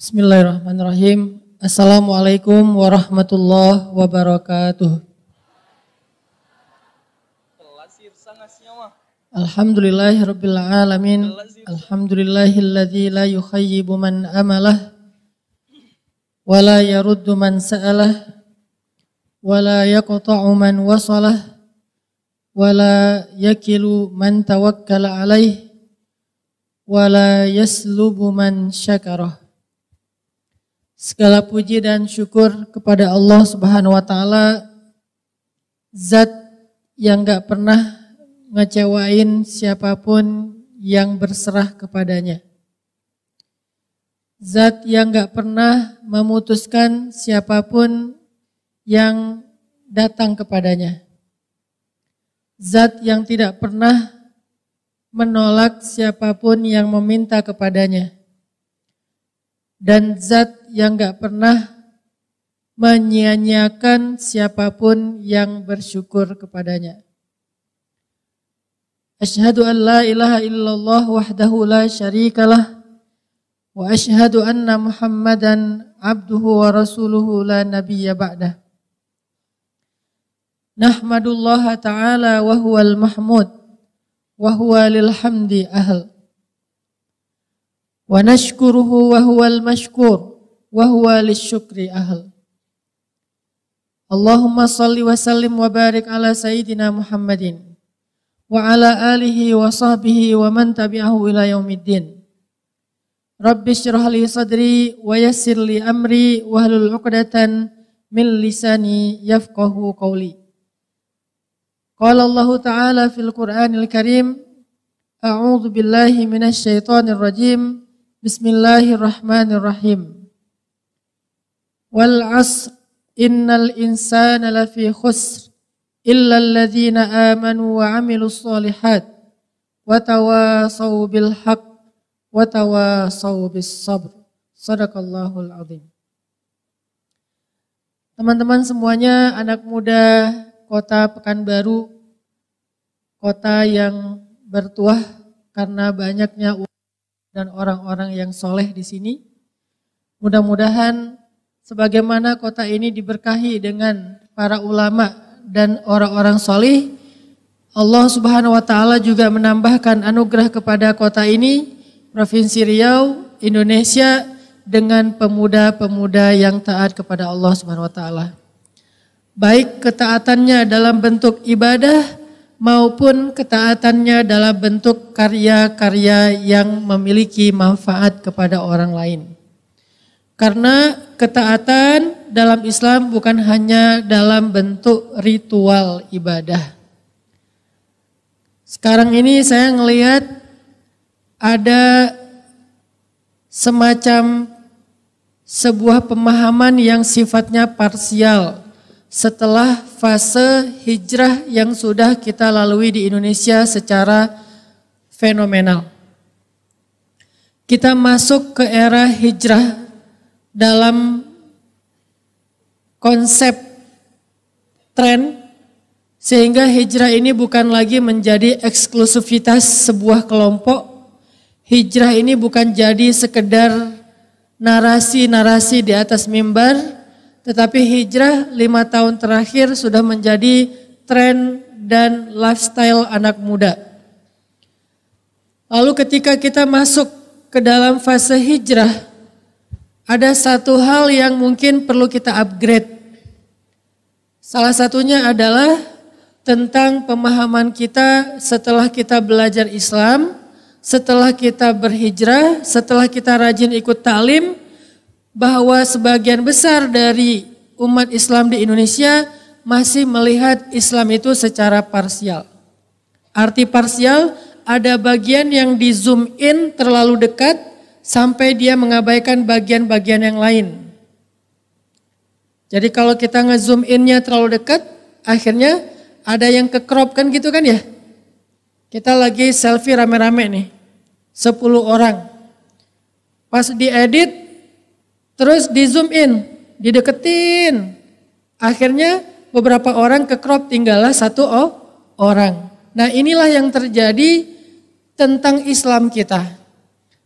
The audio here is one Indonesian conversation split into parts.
Bismillahirrahmanirrahim. Assalamualaikum warahmatullahi wabarakatuh. Alhamdulillahirabbil alamin. Alhamdulillahilladzi la yukhayyibu man amalah wa la yaruddu man sa'alah wa la yaqta'u man wasalah wa la yakilu man tawakkala alaih wa la yaslubu man syakarah. Segala puji dan syukur kepada Allah Subhanahu wa taala, zat yang gak pernah ngecewain siapapun yang berserah kepadanya. Zat yang gak pernah memutuskan siapapun yang datang kepadanya. Zat yang tidak pernah menolak siapapun yang meminta kepadanya. Dan zat yang gak pernah menyia-nyiakan siapapun yang bersyukur kepadanya. Asyhadu an la ilaha illallah wahdahu la syarikalah wa asyhadu anna Muhammadan abduhu wa rasuluhu la nabiyya ba'dah. Nahmadullaha ta'ala wa huwal mahmud wa huwa lil hamdi ahl. Wa nashkuruhu wa huwal mashkur wa huwa lisyukri ahl. Allahumma salli wa sallim wa barik ala sayyidina Muhammadin wa ala alihi wa sahbihi wa man tabi'ahu ila yaumiddin. Rabbi syrah li sadri wa yassir li amri wa hlul 'uqdatan min lisani yafqahu qawli. Qala Allah Ta'ala fil Qur'anil Karim, a'udzu billahi minasy syaithanir rajim. Bismillahirrahmanirrahim. Wal 'asr innal insana lafi khusr illa alladzina amanu wa 'amilus shalihat wa tawasaw bil haqq wa tawasaw bis sabr. Shadaqallahul azim. Teman-teman semuanya, anak muda Kota Pekanbaru, kota yang bertuah karena banyaknya dan orang-orang yang soleh di sini. Mudah-mudahan sebagaimana kota ini diberkahi dengan para ulama dan orang-orang soleh, Allah Subhanahu wa taala juga menambahkan anugerah kepada kota ini, Provinsi Riau, Indonesia, dengan pemuda-pemuda yang taat kepada Allah Subhanahu wa taala. Baik ketaatannya dalam bentuk ibadah maupun ketaatannya dalam bentuk karya-karya yang memiliki manfaat kepada orang lain. Karena ketaatan dalam Islam bukan hanya dalam bentuk ritual ibadah. Sekarang ini saya ngelihat ada semacam sebuah pemahaman yang sifatnya parsial setelah fase hijrah yang sudah kita lalui di Indonesia secara fenomenal. Kita masuk ke era hijrah dalam konsep tren, sehingga hijrah ini bukan lagi menjadi eksklusivitas sebuah kelompok. Hijrah ini bukan jadi sekedar narasi-narasi di atas mimbar, tetapi hijrah 5 tahun terakhir sudah menjadi tren dan lifestyle anak muda. Lalu ketika kita masuk ke dalam fase hijrah, ada satu hal yang mungkin perlu kita upgrade. Salah satunya adalah tentang pemahaman kita setelah kita belajar Islam, setelah kita berhijrah, setelah kita rajin ikut ta'lim, bahwa sebagian besar dari umat Islam di Indonesia masih melihat Islam itu secara parsial. Arti parsial, ada bagian yang di zoom in terlalu dekat sampai dia mengabaikan bagian-bagian yang lain. Jadi kalau kita nge-zoom in-nya terlalu dekat, akhirnya ada yang ke-crop kan gitu kan ya. Kita lagi selfie rame-rame nih, 10 orang. Pas diedit, terus di zoom in, dideketin. Akhirnya beberapa orang ke crop, tinggallah 1 orang. Nah inilah yang terjadi tentang Islam kita.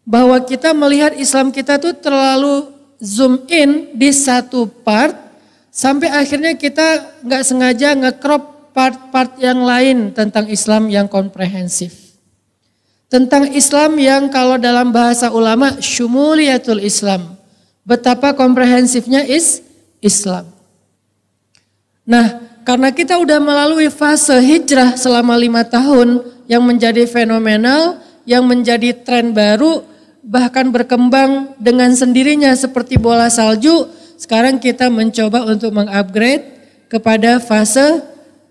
bahwa kita melihat Islam kita tuh terlalu zoom in di satu part sampai akhirnya kita nggak sengaja nge-crop part-part yang lain tentang Islam yang komprehensif. Tentang Islam yang kalau dalam bahasa ulama syumuliyatul Islam. Betapa komprehensifnya Islam. Nah, karena kita udah melalui fase hijrah selama 5 tahun yang menjadi fenomenal, yang menjadi tren baru, bahkan berkembang dengan sendirinya seperti bola salju, sekarang kita mencoba untuk mengupgrade kepada fase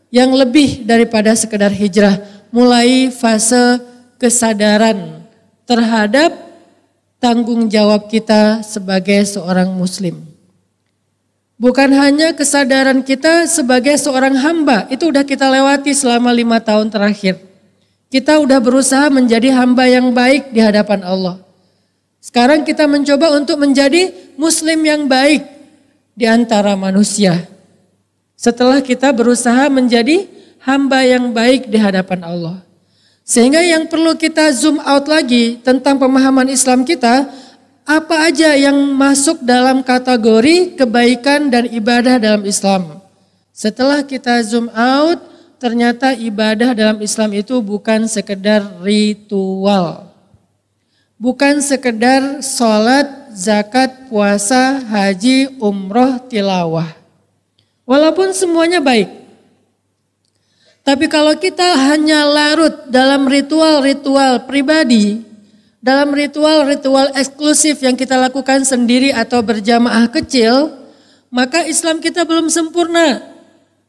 yang lebih daripada sekedar hijrah. Mulai fase kesadaran terhadap tanggung jawab kita sebagai seorang muslim. Bukan hanya kesadaran kita sebagai seorang hamba, itu udah kita lewati selama 5 tahun terakhir. Kita udah berusaha menjadi hamba yang baik di hadapan Allah. Sekarang kita mencoba untuk menjadi muslim yang baik di antara manusia. Setelah kita berusaha menjadi hamba yang baik di hadapan Allah. Sehingga yang perlu kita zoom out lagi tentang pemahaman Islam kita, apa aja yang masuk dalam kategori kebaikan dan ibadah dalam Islam. Setelah kita zoom out, ternyata ibadah dalam Islam itu bukan sekedar ritual. Bukan sekedar sholat, zakat, puasa, haji, umroh, tilawah. Walaupun semuanya baik. Tapi kalau kita hanya larut dalam ritual-ritual pribadi, dalam ritual-ritual eksklusif yang kita lakukan sendiri atau berjamaah kecil, maka Islam kita belum sempurna.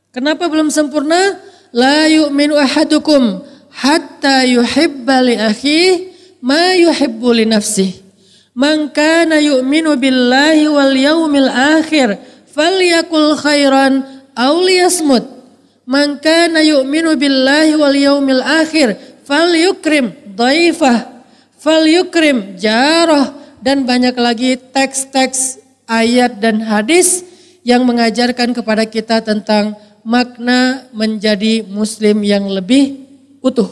Kenapa belum sempurna? La yu'minu ahadukum hatta yuhibba li akhihi ma yuhibbu li nafsihi. Man kana yu'minu billahi wal yaumil akhir falyakul khairan aw liyasmut. Man kana yu'minu billahi wal yaumil akhir falyukrim dhaifah, falyukrim jarah, dan banyak lagi teks-teks ayat dan hadis yang mengajarkan kepada kita tentang makna menjadi muslim yang lebih utuh.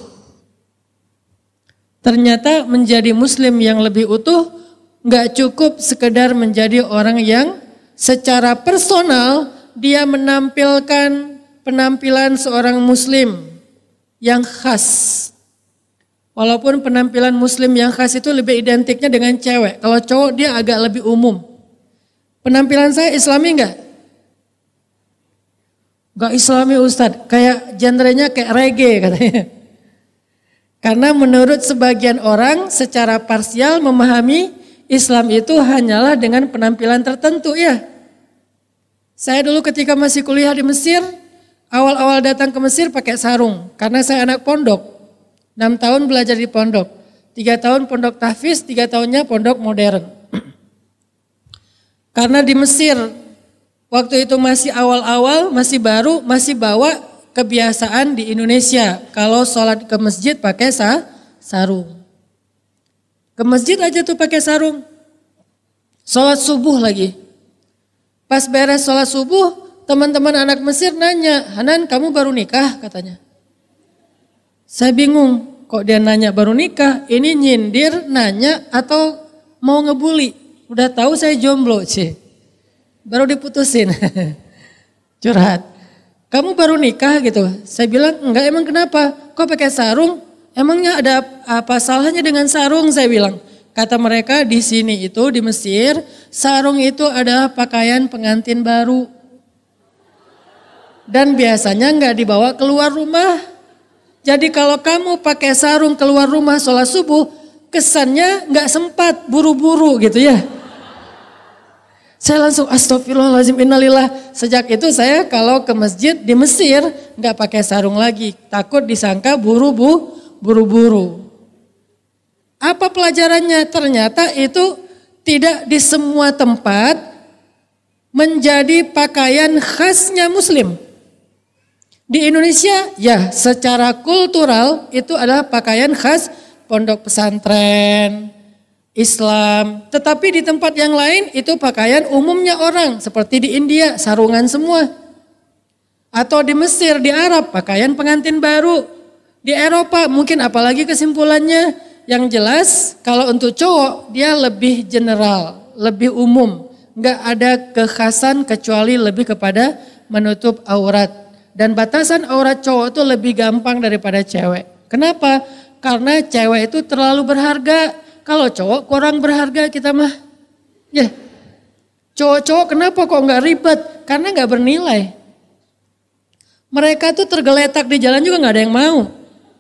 Ternyata menjadi muslim yang lebih utuh gak cukup sekedar menjadi orang yang secara personal dia menampilkan penampilan seorang muslim yang khas. Walaupun penampilan muslim yang khas itu lebih identiknya dengan cewek. Kalau cowok dia agak lebih umum. Penampilan saya islami enggak? Enggak islami Ustadz. Kayak genrenya kayak reggae katanya. Karena menurut sebagian orang secara parsial memahami Islam itu hanyalah dengan penampilan tertentu ya. Saya dulu ketika masih kuliah di Mesir, awal-awal datang ke Mesir pakai sarung. Karena saya anak pondok. 6 tahun belajar di pondok. 3 tahun pondok tahfiz, 3 tahunnya pondok modern. Karena di Mesir, waktu itu masih awal-awal, masih baru, masih bawa kebiasaan di Indonesia. Kalau sholat ke masjid pakai sarung. Ke masjid aja tuh pakai sarung. Sholat subuh lagi. Pas beres sholat subuh, teman-teman anak Mesir nanya, Hanan kamu baru nikah katanya. Saya bingung, kok dia nanya baru nikah, ini nyindir, nanya atau mau ngebully. Udah tahu saya jomblo sih. Baru diputusin. Curhat. Kamu baru nikah gitu. Saya bilang enggak, emang kenapa? Kok pakai sarung? Emangnya ada apa salahnya dengan sarung? Saya bilang. Kata mereka di sini itu di Mesir, sarung itu adalah pakaian pengantin baru. Dan biasanya enggak dibawa keluar rumah. Jadi kalau kamu pakai sarung keluar rumah sholat subuh, kesannya enggak sempat, buru-buru gitu ya. Saya langsung astagfirullahaladzim innalillah. Sejak itu saya kalau ke masjid di Mesir enggak pakai sarung lagi. Takut disangka buru-buru. Apa pelajarannya? Ternyata itu tidak di semua tempat menjadi pakaian khasnya muslim. Di Indonesia ya secara kultural itu adalah pakaian khas pondok pesantren, Islam. Tetapi di tempat yang lain itu pakaian umumnya orang. Seperti di India sarungan semua. Atau di Mesir, di Arab pakaian pengantin baru. Di Eropa mungkin apalagi kesimpulannya yang jelas kalau untuk cowok dia lebih general, lebih umum. Nggak ada kekhasan kecuali lebih kepada menutup aurat. Dan batasan aurat cowok itu lebih gampang daripada cewek. Kenapa? Karena cewek itu terlalu berharga. Kalau cowok kurang berharga kita mah. Ya, cowok-cowok kenapa kok nggak ribet? Karena nggak bernilai. Mereka tuh tergeletak di jalan juga nggak ada yang mau.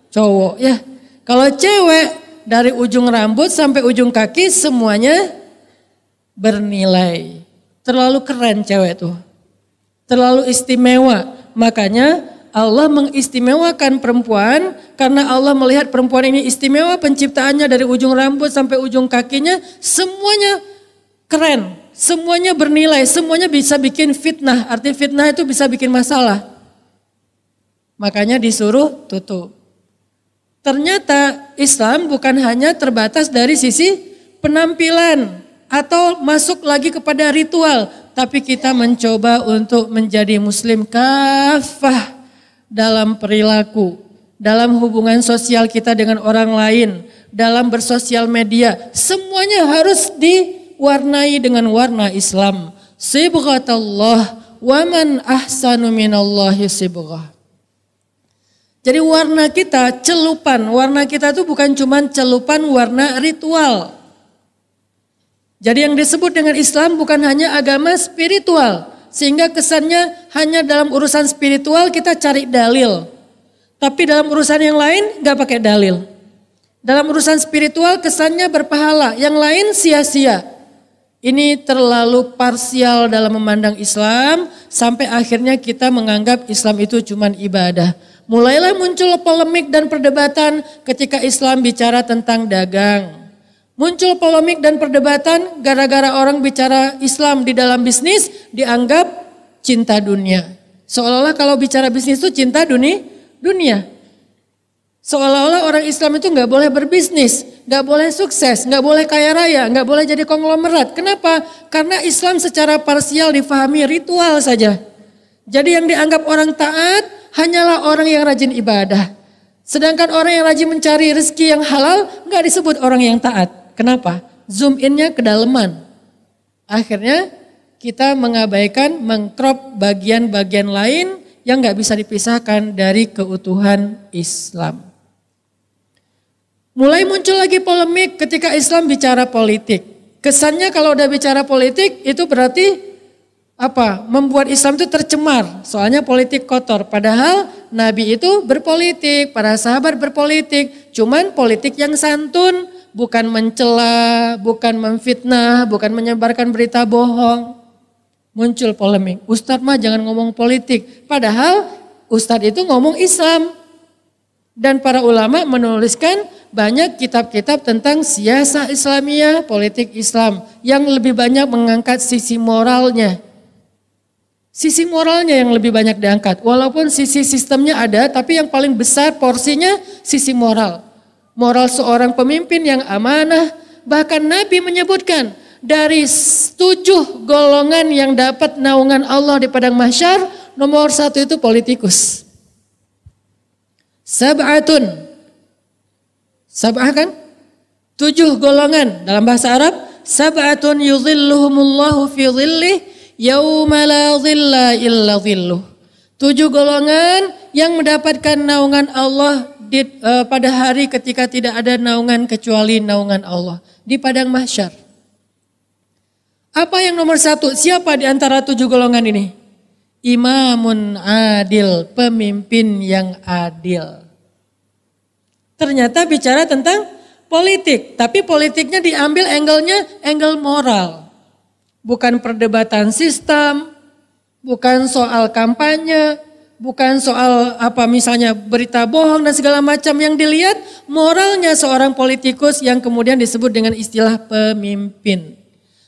Cowok ya. Kalau cewek dari ujung rambut sampai ujung kaki semuanya bernilai. Terlalu keren cewek tuh. Terlalu istimewa. Makanya Allah mengistimewakan perempuan karena Allah melihat perempuan ini istimewa penciptaannya dari ujung rambut sampai ujung kakinya semuanya keren, semuanya bernilai, semuanya bisa bikin fitnah. Arti fitnah itu bisa bikin masalah. Makanya disuruh tutup. Ternyata Islam bukan hanya terbatas dari sisi penampilan atau masuk lagi kepada ritual, tapi kita mencoba untuk menjadi muslim kafah. Dalam perilaku, dalam hubungan sosial kita dengan orang lain, dalam bersosial media, semuanya harus diwarnai dengan warna Islam. Sibghatallah wa man ahsanu minallahi sibghah. Jadi warna kita, celupan, warna kita itu bukan cuma celupan warna ritual. Jadi yang disebut dengan Islam bukan hanya agama spiritual. Sehingga kesannya hanya dalam urusan spiritual kita cari dalil. Tapi dalam urusan yang lain gak pakai dalil. Dalam urusan spiritual kesannya berpahala, yang lain sia-sia. Ini terlalu parsial dalam memandang Islam sampai akhirnya kita menganggap Islam itu cuma ibadah. Mulailah muncul polemik dan perdebatan ketika Islam bicara tentang dagang. Muncul polemik dan perdebatan gara-gara orang bicara Islam di dalam bisnis dianggap cinta dunia. Seolah-olah kalau bicara bisnis itu cinta dunia. Seolah-olah orang Islam itu nggak boleh berbisnis, nggak boleh sukses, nggak boleh kaya raya, nggak boleh jadi konglomerat. Kenapa? Karena Islam secara parsial difahami ritual saja. Jadi yang dianggap orang taat hanyalah orang yang rajin ibadah. Sedangkan orang yang rajin mencari rezeki yang halal nggak disebut orang yang taat. Kenapa? Zoom in-nya kedalaman. Akhirnya kita mengabaikan, mengcrop bagian-bagian lain yang nggak bisa dipisahkan dari keutuhan Islam. Mulai muncul lagi polemik ketika Islam bicara politik. Kesannya kalau udah bicara politik itu berarti apa? Membuat Islam itu tercemar. Soalnya politik kotor. Padahal Nabi itu berpolitik, para sahabat berpolitik. Cuman politik yang santun. Bukan mencela, bukan memfitnah, bukan menyebarkan berita bohong. Muncul polemik. Ustadz mah jangan ngomong politik. Padahal Ustadz itu ngomong Islam. Dan para ulama menuliskan banyak kitab-kitab tentang siasah Islamiyah, politik Islam. Yang lebih banyak mengangkat sisi moralnya. Sisi moralnya yang lebih banyak diangkat. Walaupun sisi sistemnya ada, tapi yang paling besar porsinya sisi moral. Moral seorang pemimpin yang amanah, bahkan Nabi menyebutkan dari 7 golongan yang dapat naungan Allah di padang mahsyar, nomor 1 itu politikus. Sab'atun, sab'ah kan? 7 golongan dalam bahasa Arab, sab'atun yudhilluhumullahu fi dhillih yauma la dhilla illa dhilluh. 7 golongan yang mendapatkan naungan Allah pada hari ketika tidak ada naungan kecuali naungan Allah di padang mahsyar. Apa yang nomor 1? Siapa di antara 7 golongan ini? Imamun adil, pemimpin yang adil. Ternyata bicara tentang politik, tapi politiknya diambil angle-nya angle moral. Bukan perdebatan sistem, bukan soal kampanye, bukan soal apa misalnya berita bohong dan segala macam. Yang dilihat moralnya seorang politikus yang kemudian disebut dengan istilah pemimpin.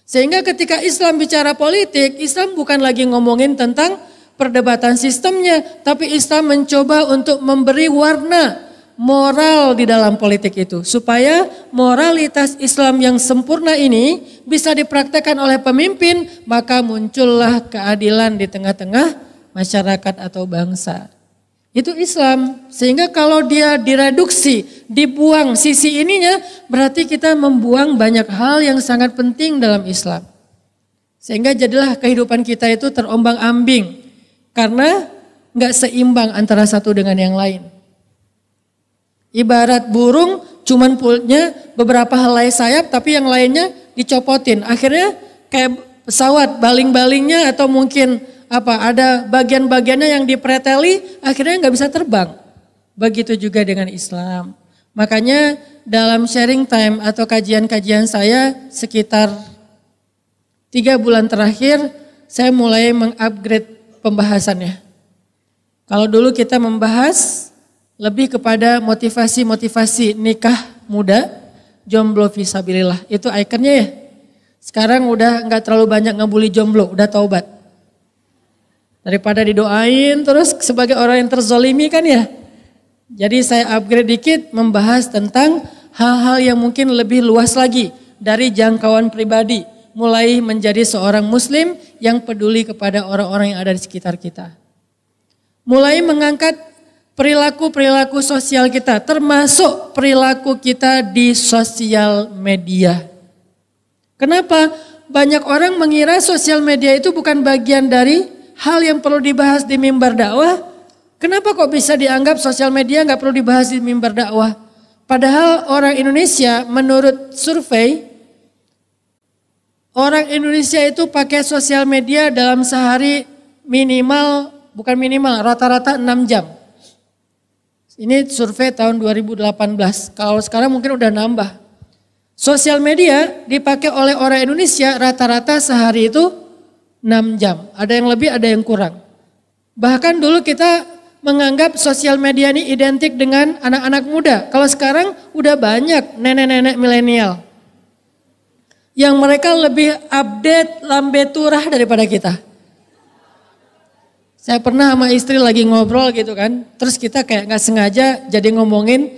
Sehingga ketika Islam bicara politik, Islam bukan lagi ngomongin tentang perdebatan sistemnya, tapi Islam mencoba untuk memberi warna moral di dalam politik itu. Supaya moralitas Islam yang sempurna ini bisa dipraktekkan oleh pemimpin, maka muncullah keadilan di tengah-tengah masyarakat atau bangsa. Itu Islam. Sehingga kalau dia direduksi, dibuang sisi ininya, berarti kita membuang banyak hal yang sangat penting dalam Islam. Sehingga jadilah kehidupan kita itu terombang-ambing. Karena nggak seimbang antara satu dengan yang lain. Ibarat burung cuman punya beberapa helai sayap tapi yang lainnya dicopotin. Akhirnya kayak pesawat baling-balingnya atau mungkin ada bagian-bagiannya yang dipreteli akhirnya nggak bisa terbang. Begitu juga dengan Islam. Makanya dalam sharing time atau kajian-kajian saya sekitar 3 bulan terakhir saya mulai mengupgrade pembahasannya. Kalau dulu kita membahas lebih kepada motivasi-motivasi nikah muda, jomblo fisabilillah. Itu ikonnya ya. Sekarang udah nggak terlalu banyak ngebully jomblo, udah taubat. Daripada didoain terus sebagai orang yang terzolimi kan ya. Jadi saya upgrade dikit membahas tentang hal-hal yang mungkin lebih luas lagi dari jangkauan pribadi. Mulai menjadi seorang muslim yang peduli kepada orang-orang yang ada di sekitar kita. Mulai mengangkat perilaku-perilaku sosial kita termasuk perilaku kita di sosial media. Kenapa? Banyak orang mengira sosial media itu bukan bagian dari hal yang perlu dibahas di mimbar dakwah. Kenapa kok bisa dianggap sosial media nggak perlu dibahas di mimbar dakwah? Padahal orang Indonesia menurut survei, orang Indonesia itu pakai sosial media dalam sehari minimal, bukan minimal, rata-rata 6 jam. Ini survei tahun 2018, kalau sekarang mungkin udah nambah. Sosial media dipakai oleh orang Indonesia rata-rata sehari itu 6 jam. Ada yang lebih, ada yang kurang. Bahkan dulu kita menganggap sosial media ini identik dengan anak-anak muda. Kalau sekarang udah banyak nenek-nenek milenial. Yang mereka lebih update lambe turah daripada kita. Saya pernah sama istri lagi ngobrol gitu kan. Terus kita kayak gak sengaja jadi ngomongin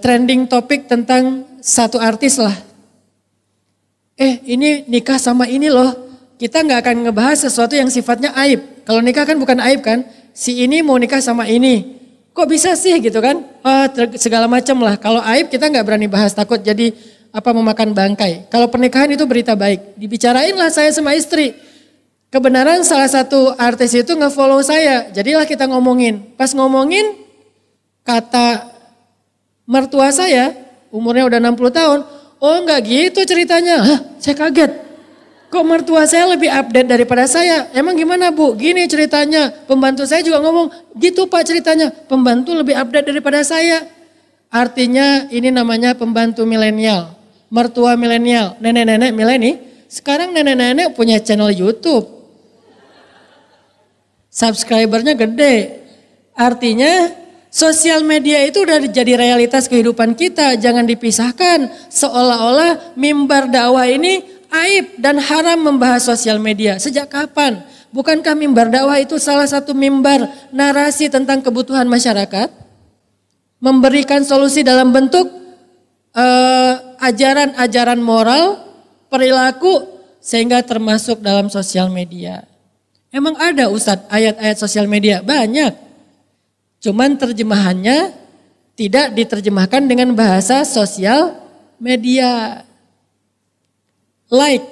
trending topik tentang satu artis lah. Ini nikah sama ini loh. Kita gak akan ngebahas sesuatu yang sifatnya aib. Kalau nikah kan bukan aib kan. Si ini mau nikah sama ini. Kok bisa sih gitu kan. Segala macam lah. Kalau aib kita gak berani bahas, takut jadi memakan bangkai. Kalau pernikahan itu berita baik. Dibicarain lah saya sama istri. Kebenaran salah satu artis itu nge-follow saya. Jadilah kita ngomongin. Pas ngomongin kata mertua saya umurnya udah 60 tahun. Oh enggak gitu ceritanya. Hah, saya kaget. Kok mertua saya lebih update daripada saya? Emang gimana Bu? Gini ceritanya. Pembantu saya juga ngomong, gitu Pak ceritanya. Pembantu lebih update daripada saya. Artinya ini namanya pembantu milenial. Mertua milenial. Nenek-nenek milenial. Sekarang nenek-nenek punya channel YouTube. Subscribernya gede. Artinya sosial media itu udah jadi realitas kehidupan kita. Jangan dipisahkan. Seolah-olah mimbar dakwah ini aib dan haram membahas sosial media. Sejak kapan? Bukankah mimbar dakwah itu salah satu mimbar narasi tentang kebutuhan masyarakat? Memberikan solusi dalam bentuk ajaran-ajaran moral, perilaku, sehingga termasuk dalam sosial media. Emang ada Ustadz ayat-ayat sosial media? Banyak. Cuman terjemahannya tidak diterjemahkan dengan bahasa sosial media. Like.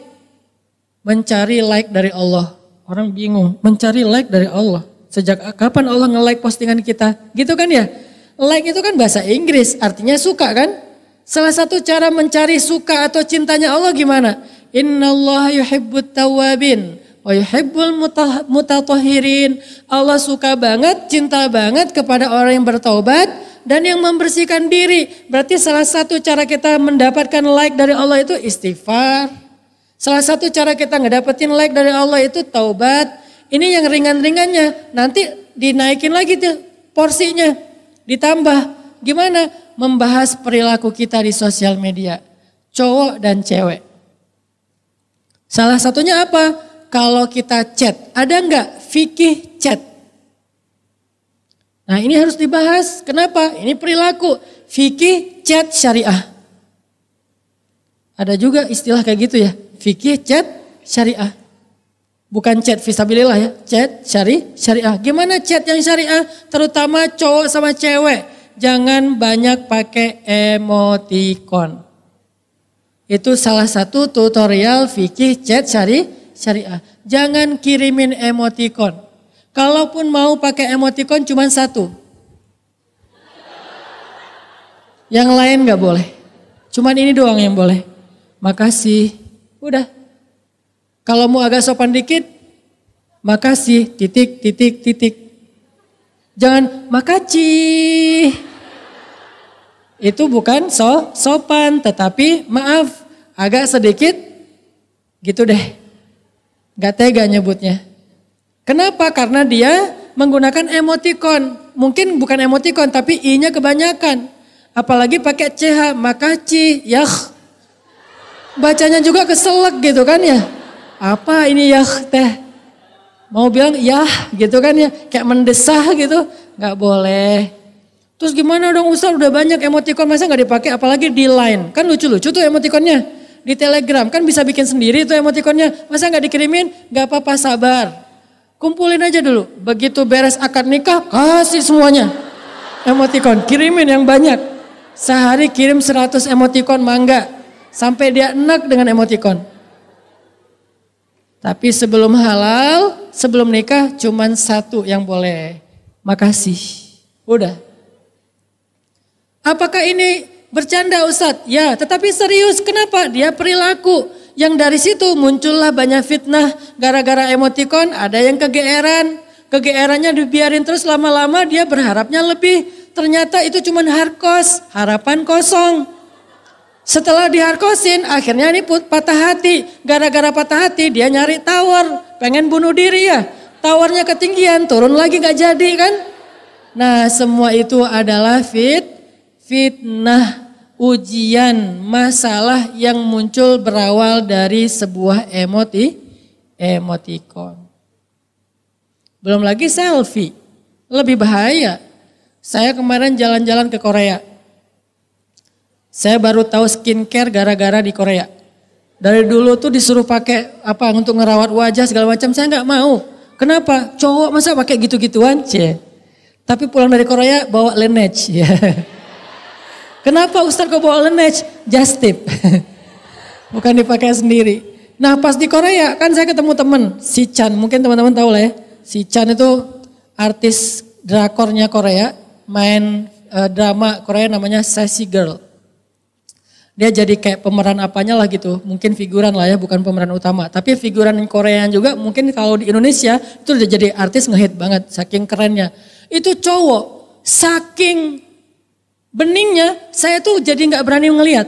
Mencari like dari Allah. Orang bingung, mencari like dari Allah. Sejak kapan Allah nge-like postingan kita? Gitu kan ya? Like itu kan bahasa Inggris, artinya suka kan? Salah satu cara mencari suka atau cintanya Allah gimana? Innallaha yuhibbut tawwabin wa yuhibbul mutatahhirin. Allah suka banget, cinta banget kepada orang yang bertaubat dan yang membersihkan diri. Berarti salah satu cara kita mendapatkan like dari Allah itu istighfar. Salah satu cara kita ngedapetin like dari Allah itu taubat. Ini yang ringan-ringannya. Nanti dinaikin lagi tuh porsinya. Ditambah. Gimana? Membahas perilaku kita di sosial media. Cowok dan cewek. Salah satunya apa? Kalau kita chat. Ada enggak fikih chat? Nah ini harus dibahas. Kenapa? Ini perilaku. Fikih chat syariah. Ada juga istilah kayak gitu ya. Fikih chat syariah. Bukan chat fisabilillah ya, chat syariah. Gimana chat yang syariah? Terutama cowok sama cewek. Jangan banyak pakai emoticon. Itu salah satu tutorial fikih chat syariah. Jangan kirimin emoticon. Kalaupun mau pakai emoticon cuma satu. Yang lain gak boleh. Cuman ini doang yang boleh. Makasih. Udah. Kalau mau agak sopan dikit, makasih, titik, titik, titik. Jangan makasih. Itu bukan sopan, tetapi maaf, agak sedikit gitu deh. Gak tega nyebutnya. Kenapa? Karena dia menggunakan emoticon. Mungkin bukan emoticon, tapi i-nya kebanyakan. Apalagi pakai ch, makasih, yah. Bacanya juga keselak gitu kan ya. Apa ini ya teh? Mau bilang ya gitu kan ya. Kayak mendesah gitu. Gak boleh. Terus gimana dong Ustaz, udah banyak emoticon masa gak dipakai, apalagi di Line. Kan lucu-lucu tuh emoticonnya. Di Telegram kan bisa bikin sendiri tuh emoticonnya. Masa gak dikirimin? Gak apa-apa, sabar. Kumpulin aja dulu. Begitu beres akad nikah, kasih semuanya. Emoticon, kirimin yang banyak. Sehari kirim 100 emoticon mangga. Sampai dia enak dengan emoticon. Tapi sebelum halal, sebelum nikah cuman satu yang boleh. Makasih. Udah. Apakah ini bercanda Ustadz? Ya, tetapi serius. Kenapa? Dia perilaku. Yang dari situ muncullah banyak fitnah. Gara-gara emoticon ada yang kegeeran. Kegeerannya dibiarin terus lama-lama dia berharapnya lebih. Ternyata itu cuman harkos, harapan kosong. Setelah diharkosin akhirnya ini patah hati. Gara-gara patah hati dia nyari tawar. Pengen bunuh diri ya. Tawarnya ketinggian, turun lagi gak jadi kan. Nah semua itu adalah fitnah, ujian, masalah yang muncul berawal dari sebuah emoticon. Belum lagi selfie, lebih bahaya. Saya kemarin jalan-jalan ke Korea. Saya baru tahu skincare gara-gara di Korea. Dari dulu tuh disuruh pakai apa untuk ngerawat wajah segala macam, saya nggak mau. Kenapa? Cowok masa pakai gitu-gituan? Tapi pulang dari Korea bawa Laneige. Ya. Kenapa Ustadz kok bawa Laneige? Just tip. Bukan dipakai sendiri. Nah pas di Korea kan saya ketemu temen, si Chan, mungkin teman-teman tahu lah ya. Si Chan itu artis drakornya Korea, main drama Korea namanya Sassy Girl. Dia jadi kayak pemeran apanya lah gitu, mungkin figuran lah ya, bukan pemeran utama. Tapi figuran Koreaan juga mungkin kalau di Indonesia itu udah jadi artis ngehit banget, saking kerennya. Itu cowok, saking beningnya saya tuh jadi gak berani ngelihat.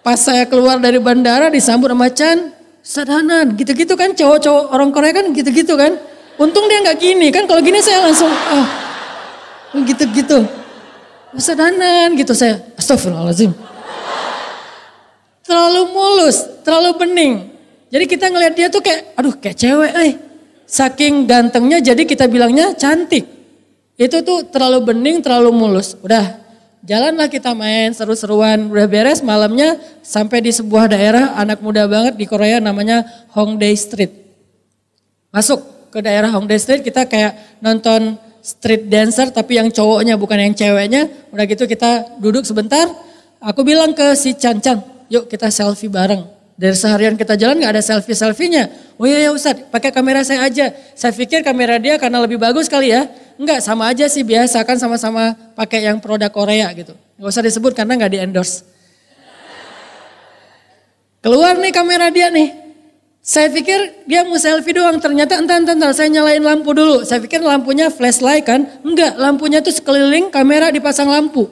Pas saya keluar dari bandara disambut sama Chan, sadanan gitu-gitu kan, cowok-cowok orang Korea kan gitu-gitu kan. Untung dia gak gini kan, kalau gini saya langsung gitu-gitu. Sadanan gitu saya, astagfirullahaladzim. Terlalu mulus, terlalu bening. Jadi kita ngelihat dia tuh kayak, aduh kayak cewek Saking gantengnya jadi kita bilangnya cantik. Itu tuh terlalu bening, terlalu mulus. Udah, jalanlah kita main seru-seruan. Udah beres malamnya sampai di sebuah daerah anak muda banget di Korea namanya Hongdae Street. Masuk ke daerah Hongdae Street kita kayak nonton street dancer tapi yang cowoknya bukan yang ceweknya. Udah gitu kita duduk sebentar. Aku bilang ke si Chan, yuk kita selfie bareng. Dari seharian kita jalan gak ada selfie-selfie-nya. Oh iya ya Ustadz, pakai kamera saya aja. Saya pikir kamera dia karena lebih bagus kali ya. Enggak, sama aja sih, biasa kan sama-sama pakai yang produk Korea gitu. Gak usah disebut karena gak di endorse. Keluar nih kamera dia nih. Saya pikir dia mau selfie doang, ternyata entar saya nyalain lampu dulu. Saya pikir lampunya flashlight kan, enggak, lampunya tuh sekeliling kamera dipasang lampu.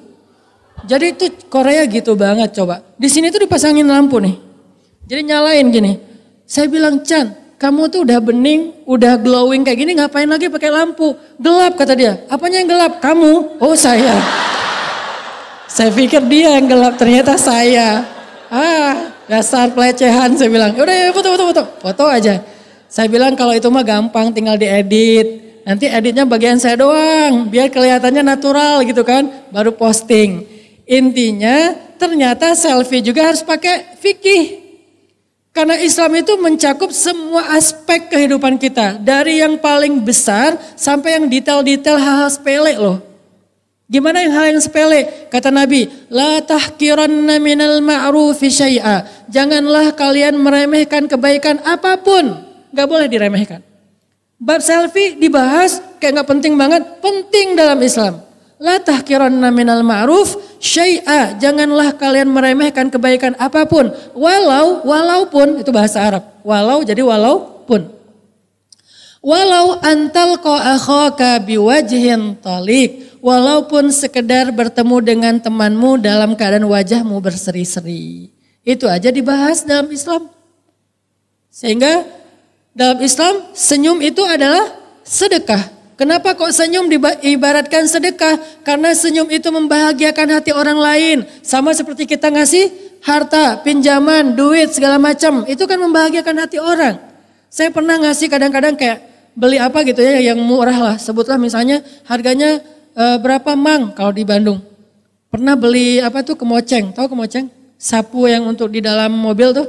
Jadi itu Korea gitu banget coba. Di sini tuh dipasangin lampu nih. Jadi nyalain gini. Saya bilang, Chan, kamu tuh udah bening, udah glowing kayak gini ngapain lagi pakai lampu? Gelap kata dia. Apanya yang gelap? Kamu? Oh saya. Saya pikir dia yang gelap, ternyata saya. Dasar pelecehan saya bilang. Udah ya foto aja. Saya bilang kalau itu mah gampang tinggal diedit. Nanti editnya bagian saya doang. Biar kelihatannya natural gitu kan. Baru posting. Intinya ternyata selfie juga harus pakai fikih. Karena Islam itu mencakup semua aspek kehidupan kita. Dari yang paling besar sampai yang detail-detail hal-hal sepele loh. Gimana yang hal yang sepele? Kata Nabi, la tahkiranna minal ma'rufi syai'a. Janganlah kalian meremehkan kebaikan apapun. Gak boleh diremehkan. Bab selfie dibahas kayak gak penting banget. Penting dalam Islam. La tahkiranna minal ma'ruf syai'a. Janganlah kalian meremehkan kebaikan apapun. Walaupun, itu bahasa Arab. Walau jadi walaupun. Walau antalqa akhaka biwajhin talik. Walaupun sekedar bertemu dengan temanmu dalam keadaan wajahmu berseri-seri. Itu aja dibahas dalam Islam. Sehingga dalam Islam senyum itu adalah sedekah. Kenapa kok senyum diibaratkan sedekah? Karena senyum itu membahagiakan hati orang lain. Sama seperti kita ngasih harta, pinjaman, duit, segala macam. Itu kan membahagiakan hati orang. Saya pernah ngasih kadang-kadang kayak beli apa gitu ya yang murah lah. Sebutlah misalnya harganya berapa mang kalau di Bandung. Pernah beli apa tuh kemoceng. Tahu kemoceng? Sapu yang untuk di dalam mobil tuh.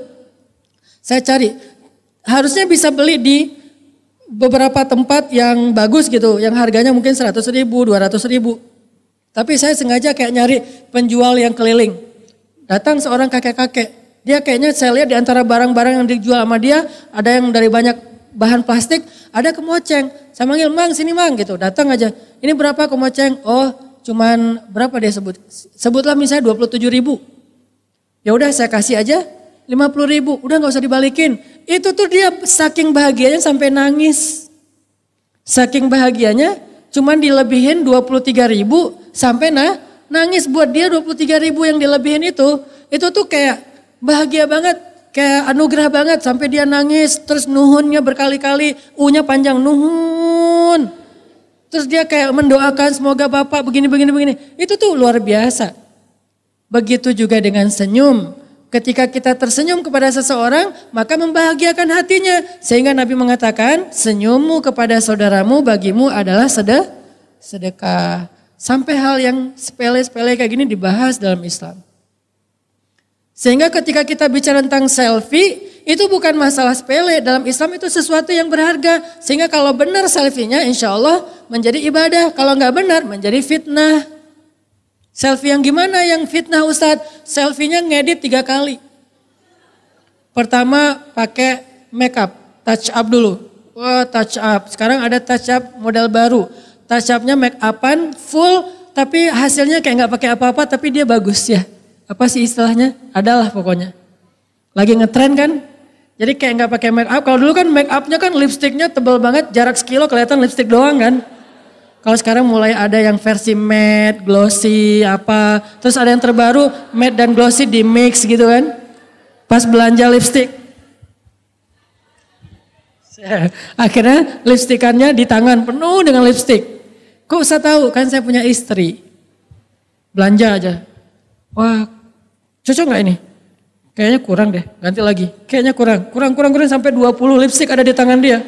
Saya cari. Harusnya bisa beli di beberapa tempat yang bagus gitu, yang harganya mungkin 100.000, 200.000. Tapi saya sengaja kayak nyari penjual yang keliling. Datang seorang kakek-kakek, dia kayaknya saya lihat di antara barang-barang yang dijual sama dia, ada yang dari banyak bahan plastik, ada kemoceng. Saya manggil, mang sini mang gitu, datang aja. Ini berapa kemoceng? Oh cuman berapa dia sebut? Sebutlah misalnya 27.000. Ya udah saya kasih aja 50.000, udah gak usah dibalikin. Itu tuh dia saking bahagianya sampai nangis. Saking bahagianya cuman dilebihin 23.000 sampai nangis. Buat dia 23.000 yang dilebihin itu tuh kayak bahagia banget. Kayak anugerah banget sampai dia nangis. Terus nuhunnya berkali-kali, U-nya panjang nuhun. Terus dia kayak mendoakan semoga Bapak begini. Itu tuh luar biasa. Begitu juga dengan senyum. Ketika kita tersenyum kepada seseorang, maka membahagiakan hatinya. Sehingga Nabi mengatakan, senyummu kepada saudaramu bagimu adalah sedekah. Sampai hal yang sepele-sepele kayak gini dibahas dalam Islam. Sehingga ketika kita bicara tentang selfie, itu bukan masalah sepele. Dalam Islam itu sesuatu yang berharga. Sehingga kalau benar selfie-nya insya Allah menjadi ibadah. Kalau nggak benar menjadi fitnah. Selfie yang gimana yang fitnah Ustadz? Selfie-nya ngedit 3 kali. Pertama pakai make up, touch up dulu. Wah touch up, sekarang ada touch up model baru. Touch up-nya make up-an full tapi hasilnya kayak gak pakai apa-apa tapi dia bagus ya. Apa sih istilahnya? Adalah pokoknya. Lagi ngetren kan? Jadi kayak gak pakai make up. Kalau dulu kan make up-nya kan lipstiknya tebal banget, jarak sekilo kelihatan lipstik doang kan. Kalau sekarang mulai ada yang versi matte, glossy, apa. Terus ada yang terbaru matte dan glossy di mix gitu kan. Pas belanja lipstick. Akhirnya lipstikannya di tangan penuh dengan lipstick. Kok usah tahu kan saya punya istri. Belanja aja. Wah cocok gak ini? Kayaknya kurang deh, ganti lagi. Kayaknya kurang sampai 20 lipstick ada di tangan dia.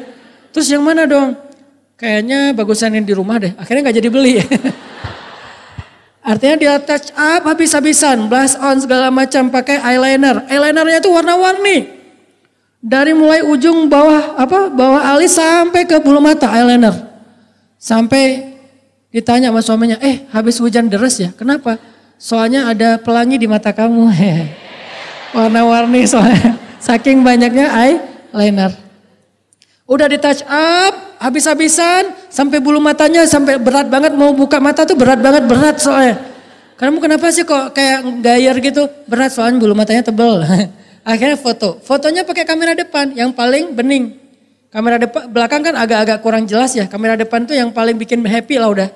Terus yang mana dong? Kayaknya bagusan yang di rumah deh, akhirnya gak jadi beli. Artinya dia touch up habis-habisan, blush on segala macam, pakai eyeliner. Eyelinernya itu warna-warni. Dari mulai ujung bawah alis sampai ke bulu mata eyeliner. Sampai ditanya sama suaminya, habis hujan deras ya, kenapa? Soalnya ada pelangi di mata kamu. Warna-warni soalnya, saking banyaknya eyeliner. Udah di touch up, habis-habisan, sampai bulu matanya sampai berat banget, mau buka mata tuh berat soalnya. Kamu kenapa sih kok kayak gayar gitu? Berat soalnya bulu matanya tebel. Akhirnya fotonya pakai kamera depan yang paling bening. Kamera depan, belakang kan agak-agak kurang jelas ya, kamera depan tuh yang paling bikin happy lah udah.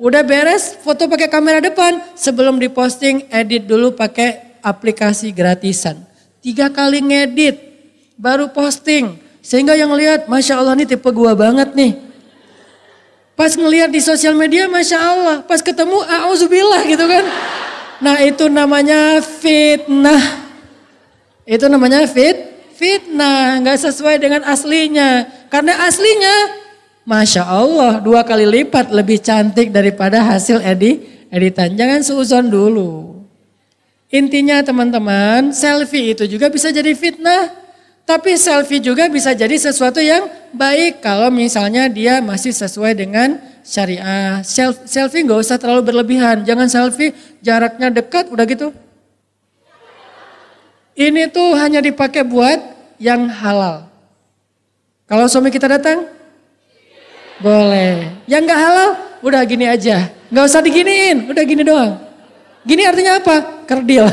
Udah beres, foto pakai kamera depan, sebelum diposting edit dulu pakai aplikasi gratisan. 3 kali ngedit, baru posting. Sehingga yang lihat, Masya Allah nih tipe gua banget nih. Pas ngelihat di sosial media, Masya Allah. Pas ketemu, a'udzubillah gitu kan. Nah itu namanya fitnah. Itu namanya fitnah. Gak sesuai dengan aslinya. Karena aslinya, Masya Allah 2 kali lipat lebih cantik daripada hasil editan. Jangan suuzon dulu. Intinya teman-teman, selfie itu juga bisa jadi fitnah. Tapi selfie juga bisa jadi sesuatu yang baik kalau misalnya dia masih sesuai dengan syariah. Selfie nggak usah terlalu berlebihan. Jangan selfie jaraknya dekat udah gitu. Ini tuh hanya dipakai buat yang halal. Kalau suami kita datang, boleh. Yang nggak halal, udah gini aja. Nggak usah diginiin, udah gini doang. Gini artinya apa? Kerdil.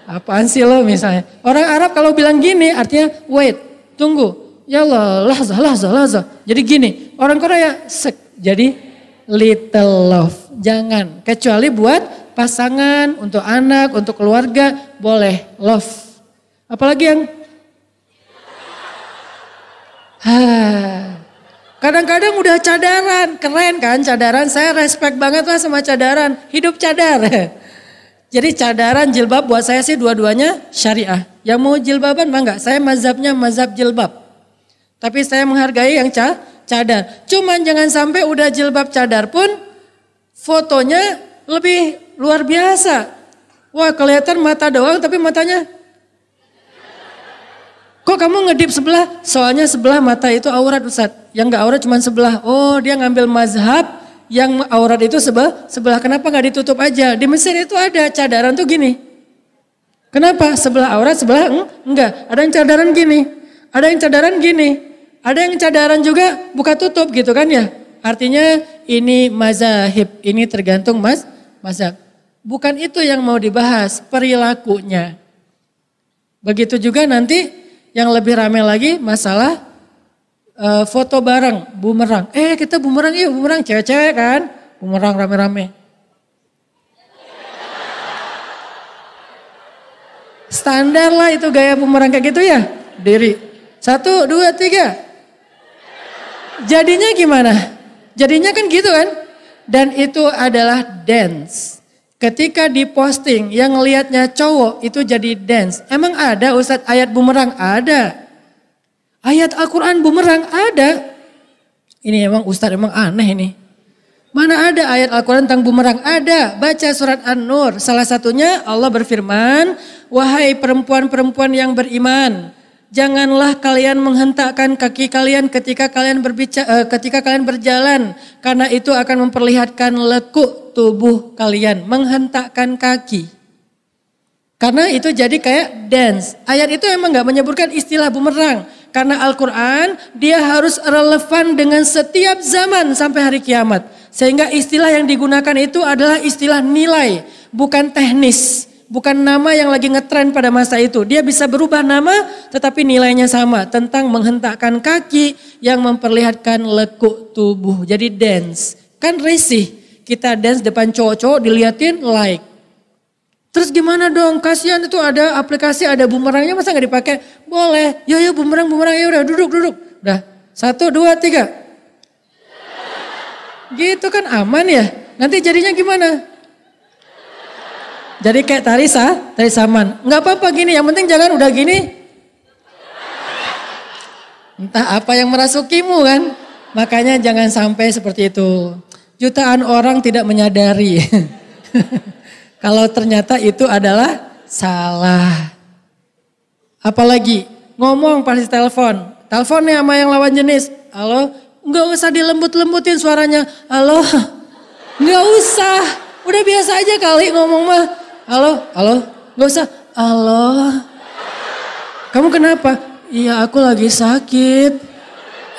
Apaan sih lo misalnya? Orang Arab kalau bilang gini artinya wait, tunggu. Ya Allah, lahzah. Jadi gini. Orang Korea jadi little love. Jangan. Kecuali buat pasangan, untuk anak, untuk keluarga boleh love. Apalagi yang kadang-kadang udah cadaran, keren kan cadaran. Saya respect banget lah sama cadaran. Hidup cadar. Jadi cadaran jilbab buat saya sih dua-duanya syariah. Yang mau jilbaban mah enggak, saya mazhabnya mazhab jilbab. Tapi saya menghargai yang cadar. Cuman jangan sampai udah jilbab cadar pun fotonya lebih luar biasa. Wah kelihatan mata doang tapi matanya. Kok kamu ngedip sebelah? Soalnya sebelah mata itu aurat Ustaz. Yang enggak aurat cuma sebelah. Oh dia ngambil mazhab. Yang aurat itu sebelah, kenapa nggak ditutup aja? Di Mesir itu ada cadaran tuh gini. Kenapa? Sebelah aurat, sebelah enggak. Ada yang cadaran gini, ada yang cadaran gini, ada yang cadaran juga buka tutup gitu kan ya. Artinya ini mazhab, ini tergantung mazhab. Bukan itu yang mau dibahas, perilakunya. Begitu juga nanti yang lebih ramai lagi masalah foto bareng, bumerang. Kita bumerang yuk, bumerang cewek-cewek kan. Bumerang rame-rame. Standar lah itu gaya bumerang kayak gitu ya. Diri. 1, 2, 3. Jadinya gimana? Jadinya kan gitu kan. Dan itu adalah dance. Ketika diposting yang ngelihatnya cowok itu jadi dance. Emang ada Ustadz ayat bumerang? Ada. Ayat Al-Quran bumerang ada. Ini emang Ustadz emang aneh ini. Mana ada ayat Al-Quran tentang bumerang? Ada. Baca surat An-Nur. Salah satunya Allah berfirman. Wahai perempuan-perempuan yang beriman. Janganlah kalian menghentakkan kaki kalian ketika kalian berjalan. Karena itu akan memperlihatkan lekuk tubuh kalian. Menghentakkan kaki. Karena itu jadi kayak dance. Ayat itu emang gak menyebutkan istilah bumerang. Karena Al-Quran dia harus relevan dengan setiap zaman sampai hari kiamat. Sehingga istilah yang digunakan itu adalah istilah nilai. Bukan teknis. Bukan nama yang lagi ngetren pada masa itu. Dia bisa berubah nama tetapi nilainya sama. Tentang menghentakkan kaki yang memperlihatkan lekuk tubuh. Jadi dance. Kan risih. Kita dance depan cowok-cowok diliatin like. Terus gimana dong? Kasihan itu ada aplikasi, ada bumerangnya masa gak dipakai? Boleh. Yo bumerang ya udah duduk. Udah 1, 2, 3. Gitu kan aman ya. Nanti jadinya gimana? Jadi kayak tari saman. Gak apa-apa gini, yang penting jangan udah gini. Entah apa yang merasukimu kan. Makanya jangan sampai seperti itu. Jutaan orang tidak menyadari. Kalau ternyata itu adalah salah. Apalagi ngomong pasti telepon. Teleponnya sama yang lawan jenis. Halo, nggak usah dilembut-lembutin suaranya. Halo, nggak usah. Udah biasa aja kali ngomong mah. Halo, nggak usah. Halo, kamu kenapa? Iya aku lagi sakit.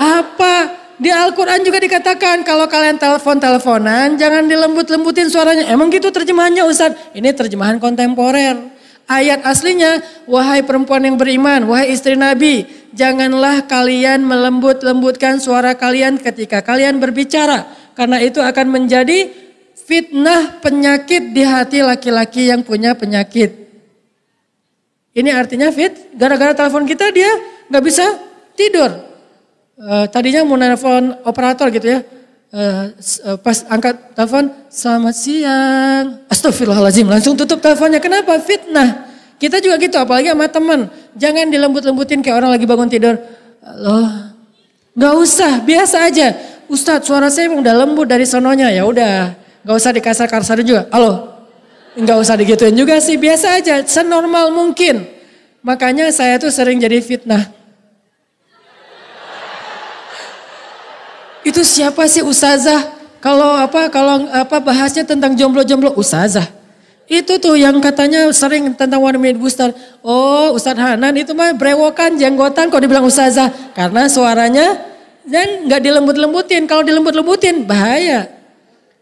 Apa? Di Al-Quran juga dikatakan kalau kalian teleponan jangan dilembut-lembutin suaranya. Emang gitu terjemahannya Ustaz? Ini terjemahan kontemporer. Ayat aslinya, wahai perempuan yang beriman, wahai istri Nabi, janganlah kalian melembut-lembutkan suara kalian ketika kalian berbicara. Karena itu akan menjadi fitnah penyakit di hati laki-laki yang punya penyakit. Ini artinya gara-gara telepon kita dia gak bisa tidur. Tadinya mau nelfon operator gitu ya. Pas angkat telepon, selamat siang. Astagfirullahaladzim, langsung tutup teleponnya. Kenapa? Fitnah. Kita juga gitu, apalagi sama teman. Jangan dilembut-lembutin kayak orang lagi bangun tidur. Halo, gak usah, biasa aja. Ustadz suara saya emang udah lembut dari sononya. Ya udah, gak usah dikasar-kasar juga. Halo, gak usah digituin juga sih, biasa aja, senormal mungkin. Makanya saya tuh sering jadi fitnah. Itu siapa sih ustazah? Kalau bahasnya tentang jomblo-jomblo, ustazah. Itu tuh yang katanya sering tentang One Minute Booster. Oh, Ustadz Hanan itu mah brewokan, jenggotan kok dibilang ustazah. Karena suaranya dan nggak dilembut-lembutin. Kalau dilembut-lembutin bahaya.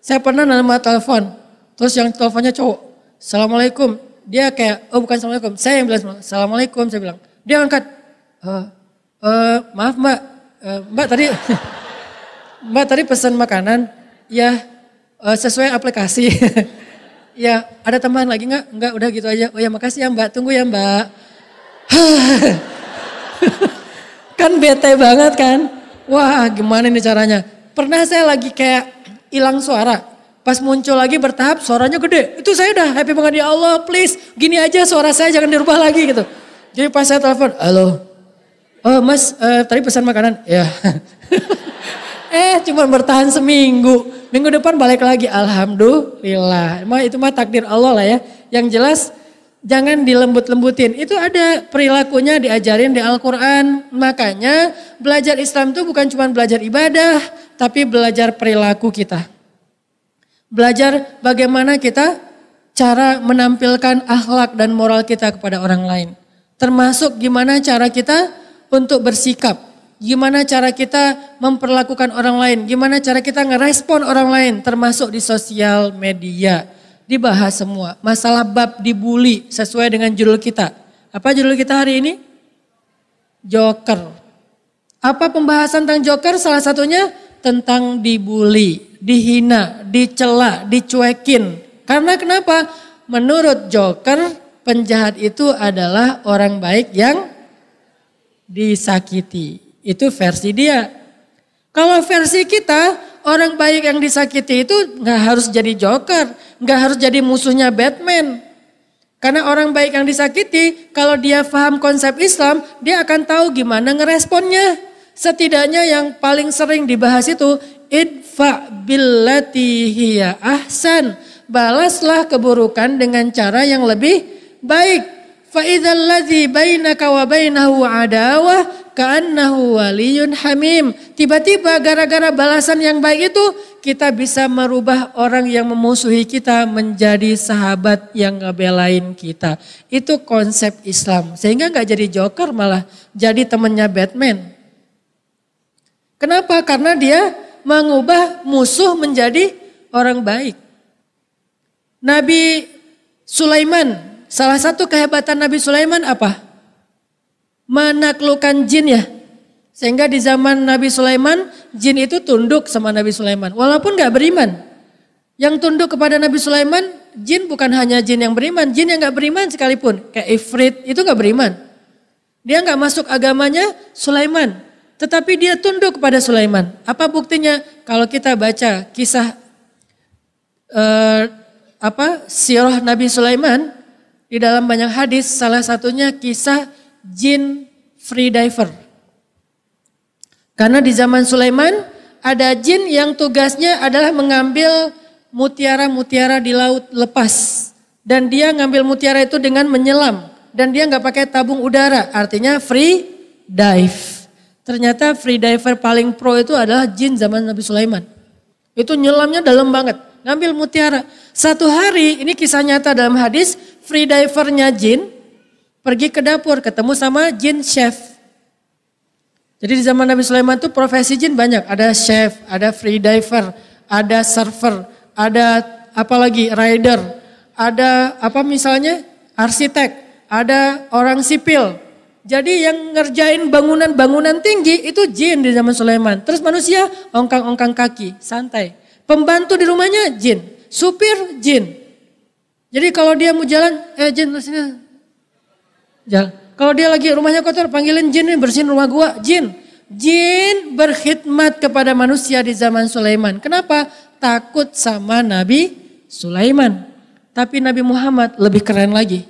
Saya pernah nama telepon. Terus yang teleponnya cowok. Assalamualaikum. Dia kayak, oh bukan assalamualaikum. Saya yang bilang assalamualaikum, saya bilang. Dia angkat. Maaf mbak. Mbak tadi mbak tadi pesan makanan. Ya sesuai aplikasi. Ya ada tambahan lagi nggak? Enggak, udah gitu aja. Oh ya makasih ya mbak. Tunggu ya mbak. Kan bete banget kan. Wah gimana nih caranya. Pernah saya lagi kayak hilang suara. Pas muncul lagi bertahap suaranya gede. Itu saya udah happy banget, ya Allah please. Gini aja suara saya jangan dirubah lagi gitu. Jadi pas saya telepon, halo. Oh mas tadi pesan makanan. Ya. Cuma bertahan seminggu. Minggu depan balik lagi. Alhamdulillah. Itu mah takdir Allah lah ya. Yang jelas jangan dilembut-lembutin. Itu ada perilakunya diajarin di Al-Quran. Makanya belajar Islam itu bukan cuma belajar ibadah. Tapi belajar perilaku kita. Belajar bagaimana kita cara menampilkan akhlak dan moral kita kepada orang lain. Termasuk gimana cara kita untuk bersikap. Gimana cara kita memperlakukan orang lain. Gimana cara kita ngerespon orang lain. Termasuk di sosial media. Dibahas semua. Masalah bab dibully sesuai dengan judul kita. Apa judul kita hari ini? Joker. Apa pembahasan tentang joker? Salah satunya tentang dibully. Dihina, dicela, dicuekin. Karena kenapa? Menurut Joker, penjahat itu adalah orang baik yang disakiti. Itu versi dia. Kalau versi kita, orang baik yang disakiti itu gak harus jadi Joker. Gak harus jadi musuhnya Batman. Karena orang baik yang disakiti, kalau dia paham konsep Islam, dia akan tahu gimana ngeresponnya. Setidaknya yang paling sering dibahas itu, idfa billati hiya ahsan. Balaslah keburukan dengan cara yang lebih baik. Fa idzal ladzi bainaka wa bainahu adawah ka'annahu waliyyun hamim. Tiba-tiba gara-gara balasan yang baik itu kita bisa merubah orang yang memusuhi kita menjadi sahabat yang ngebelain kita. Itu konsep Islam. Sehingga gak jadi Joker malah jadi temannya Batman. Kenapa? Karena dia mengubah musuh menjadi orang baik. Nabi Sulaiman, salah satu kehebatan Nabi Sulaiman apa? Menaklukkan jin ya. Sehingga di zaman Nabi Sulaiman, jin itu tunduk sama Nabi Sulaiman. Walaupun gak beriman. Yang tunduk kepada Nabi Sulaiman, jin bukan hanya jin yang beriman. Jin yang gak beriman sekalipun. Kayak Ifrit itu gak beriman. Dia gak masuk agamanya Sulaiman. Tetapi dia tunduk kepada Sulaiman. Apa buktinya? Kalau kita baca kisah sirah Nabi Sulaiman di dalam banyak hadis, salah satunya kisah jin free diver. Karena di zaman Sulaiman ada jin yang tugasnya adalah mengambil mutiara-mutiara di laut lepas. Dan dia ngambil mutiara itu dengan menyelam. Dan dia nggak pakai tabung udara, artinya free dive. Ternyata free diver paling pro itu adalah jin zaman Nabi Sulaiman. Itu nyelamnya dalam banget, ngambil mutiara. Satu hari, ini kisah nyata dalam hadis, free divernya jin pergi ke dapur ketemu sama jin chef. Jadi di zaman Nabi Sulaiman itu profesi jin banyak. Ada chef, ada free diver, ada server, ada apalagi rider, ada apa misalnya arsitek, ada orang sipil. Jadi yang ngerjain bangunan-bangunan tinggi itu jin di zaman Sulaiman. Terus manusia ongkang-ongkang kaki, santai. Pembantu di rumahnya jin, supir jin. Jadi kalau dia mau jalan, jin sini. Jalan. Kalau dia lagi rumahnya kotor, panggilin jin nih bersihin rumah gua, jin. Jin berkhidmat kepada manusia di zaman Sulaiman. Kenapa? Takut sama Nabi Sulaiman. Tapi Nabi Muhammad lebih keren lagi.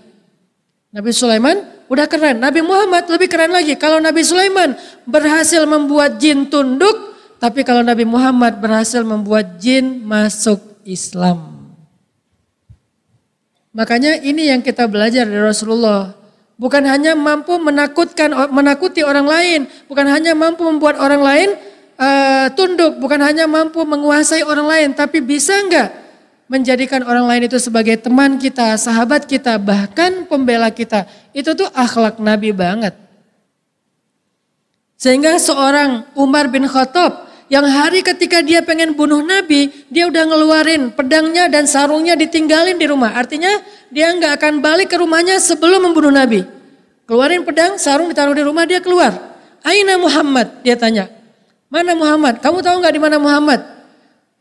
Nabi Sulaiman udah keren, Nabi Muhammad lebih keren lagi. Kalau Nabi Sulaiman berhasil membuat jin tunduk, tapi kalau Nabi Muhammad berhasil membuat jin masuk Islam. Makanya ini yang kita belajar dari Rasulullah. Bukan hanya mampu menakuti orang lain. Bukan hanya mampu membuat orang lain tunduk. Bukan hanya mampu menguasai orang lain. Tapi bisa enggak menjadikan orang lain itu sebagai teman kita, sahabat kita, bahkan pembela kita. Itu tuh akhlak Nabi banget. Sehingga seorang Umar bin Khattab yang hari ketika dia pengen bunuh Nabi, dia udah ngeluarin pedangnya dan sarungnya ditinggalin di rumah. Artinya dia nggak akan balik ke rumahnya sebelum membunuh Nabi. Keluarin pedang, sarung ditaruh di rumah, dia keluar. Aina Muhammad? Dia tanya. Mana Muhammad? Kamu tahu nggak di mana Muhammad?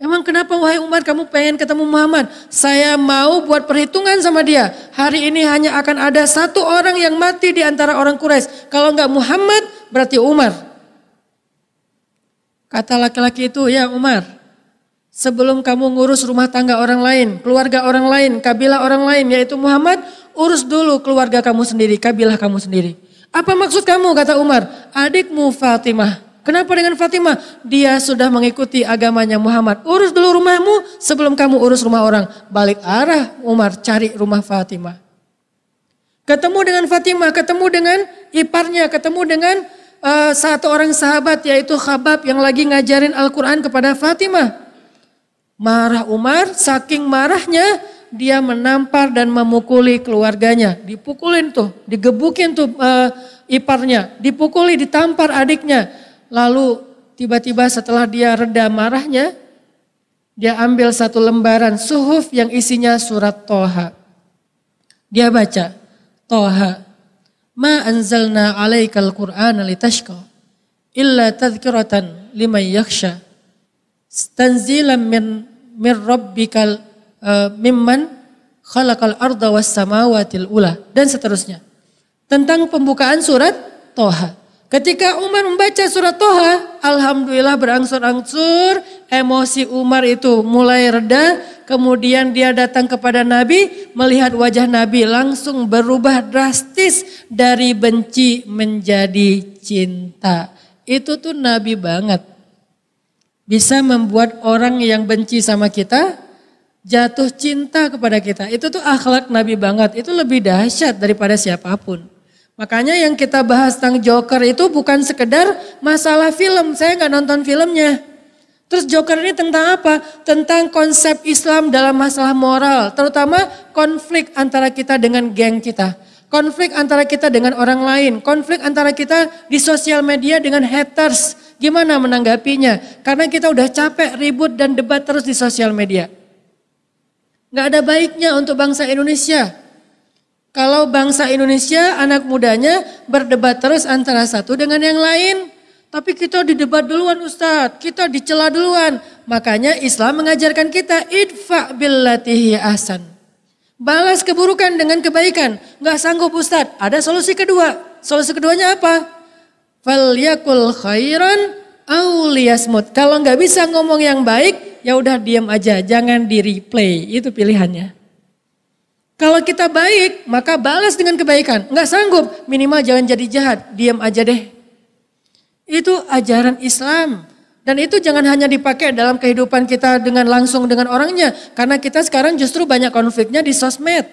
Emang kenapa wahai Umar kamu pengen ketemu Muhammad? Saya mau buat perhitungan sama dia. Hari ini hanya akan ada satu orang yang mati di antara orang Quraisy. Kalau nggak Muhammad berarti Umar. Kata laki-laki itu, ya Umar, sebelum kamu ngurus rumah tangga orang lain, keluarga orang lain, kabilah orang lain, yaitu Muhammad, urus dulu keluarga kamu sendiri, kabilah kamu sendiri. Apa maksud kamu, kata Umar? Adikmu Fatimah. Kenapa dengan Fatimah? Dia sudah mengikuti agamanya Muhammad. Urus dulu rumahmu sebelum kamu urus rumah orang. Balik arah Umar cari rumah Fatimah. Ketemu dengan Fatimah, ketemu dengan iparnya, ketemu dengan satu orang sahabat yaitu Khabab yang lagi ngajarin Al-Quran kepada Fatimah. Marah Umar, saking marahnya dia menampar dan memukuli keluarganya. Dipukulin tuh, digebukin tuh iparnya, dipukuli, ditampar adiknya. Lalu tiba-tiba setelah dia reda marahnya, dia ambil satu lembaran suhuf yang isinya surat Toha. Dia baca, Toha. Ma anzalna alaikal Qur'ana litashqa illa tadhkiratan liman yakhsha tanzilan min rabbikal mimman khalaqal arda was samawatil ula dan seterusnya. Tentang pembukaan surat Toha. Ketika Umar membaca surat Toha, alhamdulillah berangsur-angsur emosi Umar itu mulai reda. Kemudian dia datang kepada Nabi, melihat wajah Nabi langsung berubah drastis dari benci menjadi cinta. Itu tuh Nabi banget. Bisa membuat orang yang benci sama kita jatuh cinta kepada kita. Itu tuh akhlak Nabi banget. Itu lebih dahsyat daripada siapapun. Makanya yang kita bahas tentang Joker itu bukan sekedar masalah film. Saya nggak nonton filmnya. Terus Joker ini tentang apa? Tentang konsep Islam dalam masalah moral. Terutama konflik antara kita dengan geng kita. Konflik antara kita dengan orang lain. Konflik antara kita di sosial media dengan haters. Gimana menanggapinya? Karena kita udah capek ribut dan debat terus di sosial media. Nggak ada baiknya untuk bangsa Indonesia. Kalau bangsa Indonesia, anak mudanya berdebat terus antara satu dengan yang lain. Tapi kita didebat duluan Ustadz, kita dicela duluan. Makanya Islam mengajarkan kita idfa billatihi ahsan. Balas keburukan dengan kebaikan. Nggak sanggup Ustadz, ada solusi kedua. Solusi keduanya apa? Falyakul khairan aw liyasmut. Kalau nggak bisa ngomong yang baik, ya udah diam aja, jangan di replay. Itu pilihannya. Kalau kita baik, maka balas dengan kebaikan. Enggak sanggup, minimal jangan jadi jahat, diam aja deh. Itu ajaran Islam. Dan itu jangan hanya dipakai dalam kehidupan kita dengan langsung dengan orangnya. Karena kita sekarang justru banyak konfliknya di sosmed.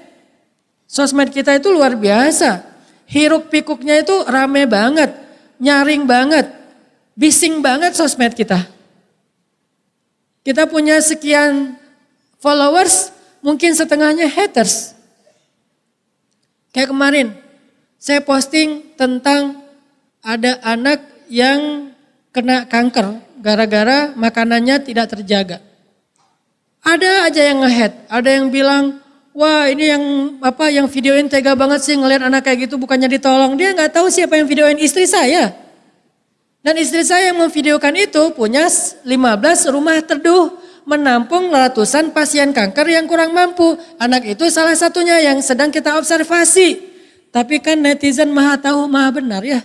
Sosmed kita itu luar biasa. Hiruk pikuknya itu rame banget, nyaring banget, bising banget sosmed kita. Kita punya sekian followers, mungkin setengahnya haters. Kayak kemarin, saya posting tentang ada anak yang kena kanker gara-gara makanannya tidak terjaga. Ada aja yang nge-hate, ada yang bilang, wah ini yang videoin tega banget sih ngelihat anak kayak gitu bukannya ditolong. Dia nggak tahu siapa yang videoin, istri saya. Dan istri saya yang memvideokan itu punya 15 rumah teduh. Menampung ratusan pasien kanker yang kurang mampu. Anak itu salah satunya yang sedang kita observasi. Tapi kan netizen maha tahu maha benar ya.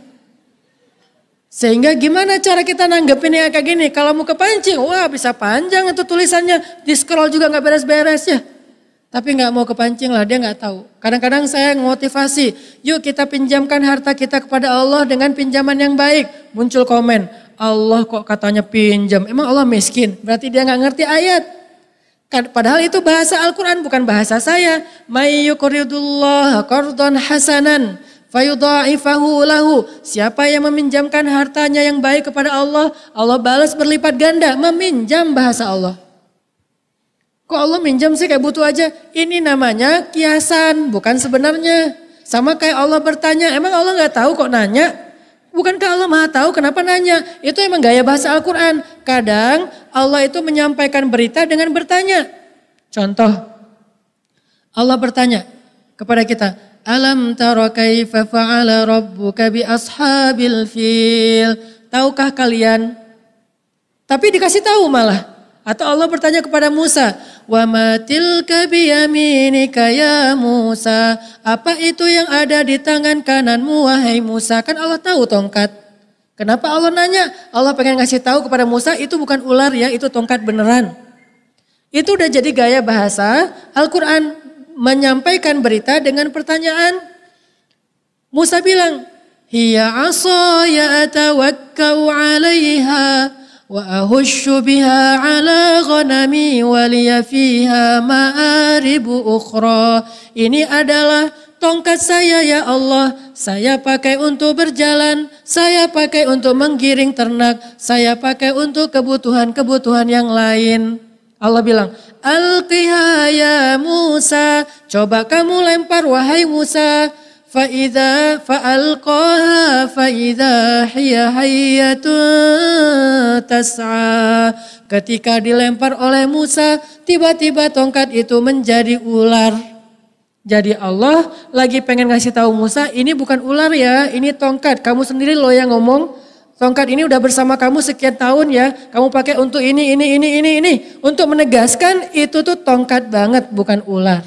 Sehingga gimana cara kita nanggepin yang kayak gini. Kalau mau kepancing, wah bisa panjang itu tulisannya. Di scroll juga gak beres-beres ya. Tapi gak mau kepancing lah, dia gak tahu. Kadang-kadang saya motivasi, yuk kita pinjamkan harta kita kepada Allah dengan pinjaman yang baik. Muncul komen. Allah kok katanya pinjam, emang Allah miskin? Berarti dia gak ngerti ayat. Padahal itu bahasa Al-Quran bukan bahasa saya. May yuqridullah qardan hasanan fayudha'ifahu lahu. Siapa yang meminjamkan hartanya yang baik kepada Allah, Allah balas berlipat ganda. Meminjam bahasa Allah. Kok Allah minjam sih kayak butuh aja? Ini namanya kiasan, bukan sebenarnya. Sama kayak Allah bertanya, emang Allah gak tahu kok nanya? Bukankah Allah maha tahu kenapa nanya? Itu emang gaya bahasa Al-Quran. Kadang Allah itu menyampaikan berita dengan bertanya. Contoh, Allah bertanya kepada kita, Alam tara kaifa fa'ala rabbuka bi ashabil fil. Tahukah kalian? Tapi dikasih tahu malah. Atau Allah bertanya kepada Musa, wa ma tilka biyaminika ya Musa. Apa itu yang ada di tangan kananmu wahai Musa? Kan Allah tahu tongkat. Kenapa Allah nanya? Allah pengen ngasih tahu kepada Musa itu bukan ular ya, itu tongkat beneran. Itu udah jadi gaya bahasa Al-Quran menyampaikan berita dengan pertanyaan. Musa bilang, hiya asaya atawakkau 'alaiha wa ahushu biha 'ala ghanami wa liya fiha ma'aribu ukhra. Ini adalah tongkat saya ya Allah. Saya pakai untuk berjalan, saya pakai untuk menggiring ternak, saya pakai untuk kebutuhan-kebutuhan yang lain. Allah bilang, Alqiha ya Musa, coba kamu lempar wahai Musa. Fa'idha fa'alqaha fa'idha hiya hayyatun tas'a. Ketika dilempar oleh Musa, tiba-tiba tongkat itu menjadi ular. Jadi Allah lagi pengen ngasih tahu Musa, ini bukan ular ya, ini tongkat. Kamu sendiri loh yang ngomong, tongkat ini udah bersama kamu sekian tahun ya. Kamu pakai untuk ini. Untuk menegaskan itu tuh tongkat banget, bukan ular.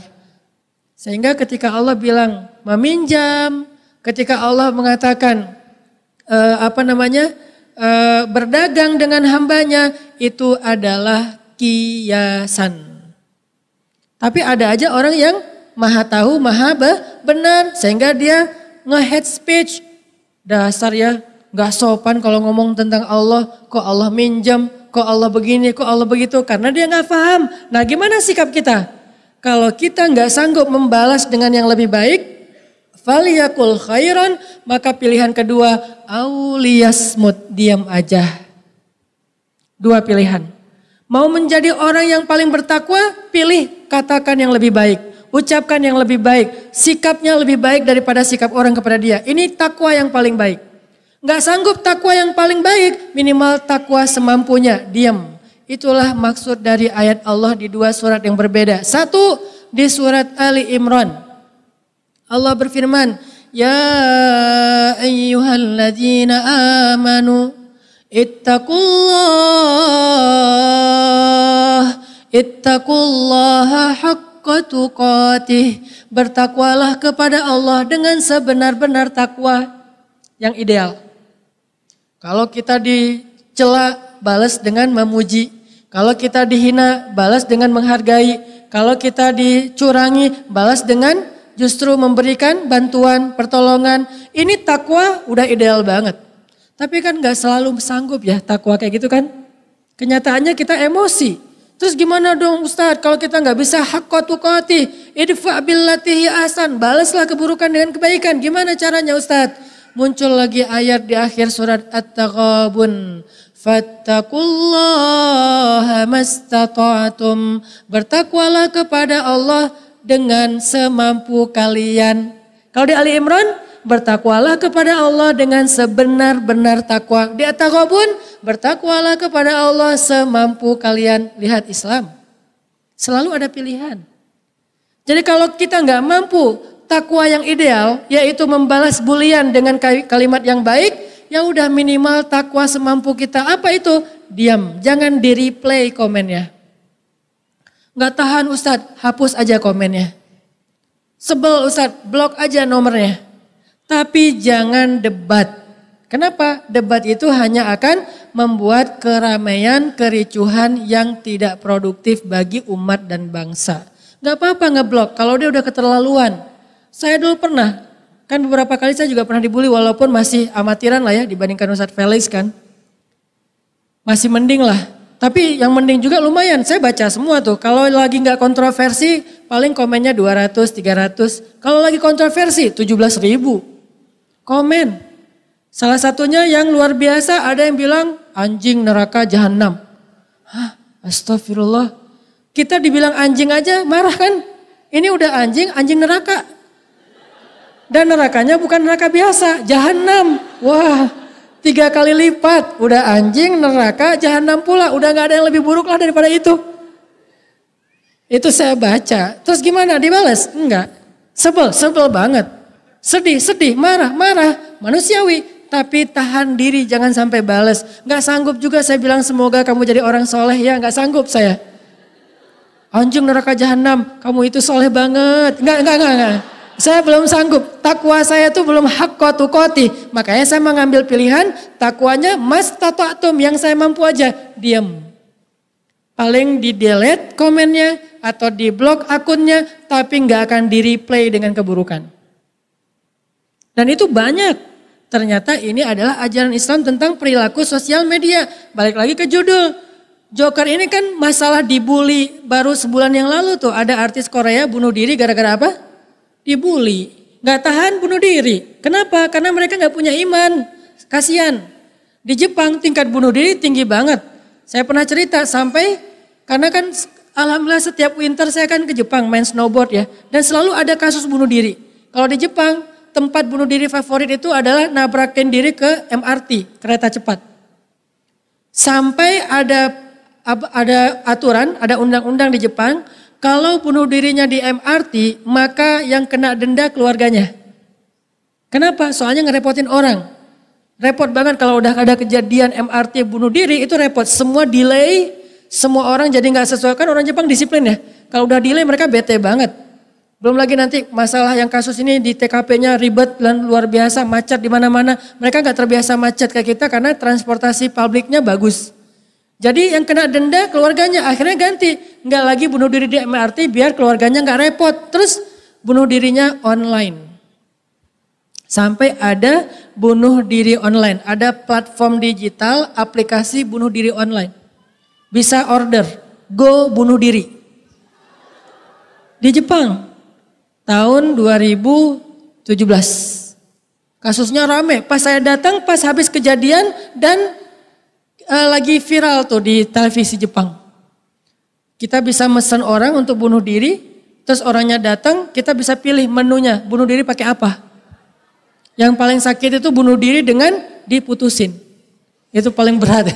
Sehingga ketika Allah bilang meminjam, ketika Allah mengatakan berdagang dengan hambanya, itu adalah kiasan. Tapi ada aja orang yang maha tahu, maha benar, sehingga dia nge-hate speech. Dasar ya, gak sopan kalau ngomong tentang Allah, kok Allah minjam, kok Allah begini, kok Allah begitu, karena dia gak paham. Nah gimana sikap kita? Kalau kita nggak sanggup membalas dengan yang lebih baik, faliyakul khairan, maka pilihan kedua, auliyasmut, diam aja. Dua pilihan. Mau menjadi orang yang paling bertakwa, pilih katakan yang lebih baik, ucapkan yang lebih baik, sikapnya lebih baik daripada sikap orang kepada dia. Ini takwa yang paling baik. Nggak sanggup takwa yang paling baik, minimal takwa semampunya, diam. Itulah maksud dari ayat Allah di dua surat yang berbeda. Satu di surat Ali Imran. Allah berfirman, Ya ayyuhalladzina amanu ittaqullaha haqqa tuqatih. Bertakwalah kepada Allah dengan sebenar-benar takwa yang ideal. Kalau kita dicela, balas dengan memuji. Kalau kita dihina, balas dengan menghargai. Kalau kita dicurangi, balas dengan justru memberikan bantuan, pertolongan. Ini takwa udah ideal banget. Tapi kan gak selalu sanggup ya takwa kayak gitu kan. Kenyataannya kita emosi. Terus gimana dong Ustadz kalau kita gak bisa haqqa tuqatih, idfa' billati hi ahsan, balaslah keburukan dengan kebaikan. Gimana caranya Ustadz? Muncul lagi ayat di akhir surat At-Taghabun. Fattaqullaha mastata'tum. Bertakwalah kepada Allah dengan semampu kalian. Kalau di Ali Imran, bertakwalah kepada Allah dengan sebenar-benar takwa. Di At-Taghabun, bertakwalah kepada Allah semampu kalian. Lihat Islam, selalu ada pilihan. Jadi kalau kita nggak mampu takwa yang ideal, yaitu membalas bulian dengan kalimat yang baik, ya udah minimal takwa semampu kita. Apa itu? Diam, jangan di-replay komennya. Nggak tahan Ustadz, hapus aja komennya. Sebel Ustadz, blok aja nomornya. Tapi jangan debat. Kenapa? Debat itu hanya akan membuat keramaian, kericuhan yang tidak produktif bagi umat dan bangsa. Nggak apa-apa ngeblok kalau dia udah keterlaluan. Saya dulu pernah, kan beberapa kali saya juga pernah dibully walaupun masih amatiran lah ya dibandingkan Ustadz Felix kan. Masih mending lah, tapi yang mending juga lumayan, saya baca semua tuh. Kalau lagi gak kontroversi paling komennya 200, 300. Kalau lagi kontroversi 17.000. Komen. Salah satunya yang luar biasa, ada yang bilang anjing neraka jahanam. Hah, astagfirullah. Kita dibilang anjing aja marah kan? Ini udah anjing, anjing neraka. Dan nerakanya bukan neraka biasa, jahanam. Wah, 3 kali lipat. Udah anjing, neraka, jahanam pula. Udah gak ada yang lebih buruk lah daripada itu. Itu saya baca. Terus gimana, dibalas? Enggak. Sebel banget. Sedih, marah. Manusiawi. Tapi tahan diri, jangan sampai balas. Gak sanggup juga saya bilang semoga kamu jadi orang soleh ya. Gak sanggup saya. Anjing neraka jahanam, kamu itu soleh banget. Enggak. Saya belum sanggup. Takwa saya tuh belum hakko tukoti. Makanya saya mengambil pilihan takwanya mas tata'atum yang saya mampu aja. Diam. Paling di delete komennya atau di blok akunnya. Tapi gak akan di replay dengan keburukan. Dan itu banyak. Ternyata ini adalah ajaran Islam tentang perilaku sosial media. Balik lagi ke judul. Joker ini kan masalah dibully. Baru sebulan yang lalu tuh ada artis Korea bunuh diri gara-gara apa? Dibully. Gak tahan bunuh diri. Kenapa? Karena mereka gak punya iman. Kasian. Di Jepang tingkat bunuh diri tinggi banget. Saya pernah cerita sampai, karena kan alhamdulillah setiap winter saya kan ke Jepang main snowboard ya. Dan selalu ada kasus bunuh diri. Kalau di Jepang, tempat bunuh diri favorit itu adalah nabrakin diri ke MRT, kereta cepat. Sampai ada aturan, ada undang-undang di Jepang, kalau bunuh dirinya di MRT, maka yang kena denda keluarganya. Kenapa? Soalnya ngerepotin orang. Repot banget kalau udah ada kejadian MRT bunuh diri, itu repot. Semua delay, semua orang jadi gak sesuai. Kan orang Jepang disiplin ya. Kalau udah delay mereka bete banget. Belum lagi nanti masalah yang kasus ini di TKP-nya ribet dan luar biasa, macet di mana-mana. Mereka nggak terbiasa macet kayak kita karena transportasi publiknya bagus. Jadi yang kena denda keluarganya, akhirnya ganti. Nggak lagi bunuh diri di MRT biar keluarganya nggak repot. Terus bunuh dirinya online. Sampai ada bunuh diri online. Ada platform digital, aplikasi bunuh diri online. Bisa order, go bunuh diri. Di Jepang. Tahun 2017. Kasusnya rame. Pas saya datang, pas habis kejadian dan lagi viral tuh di televisi Jepang. Kita bisa mesen orang untuk bunuh diri, terus orangnya datang, kita bisa pilih menunya. Bunuh diri pakai apa? Yang paling sakit itu bunuh diri dengan diputusin. Itu paling berat.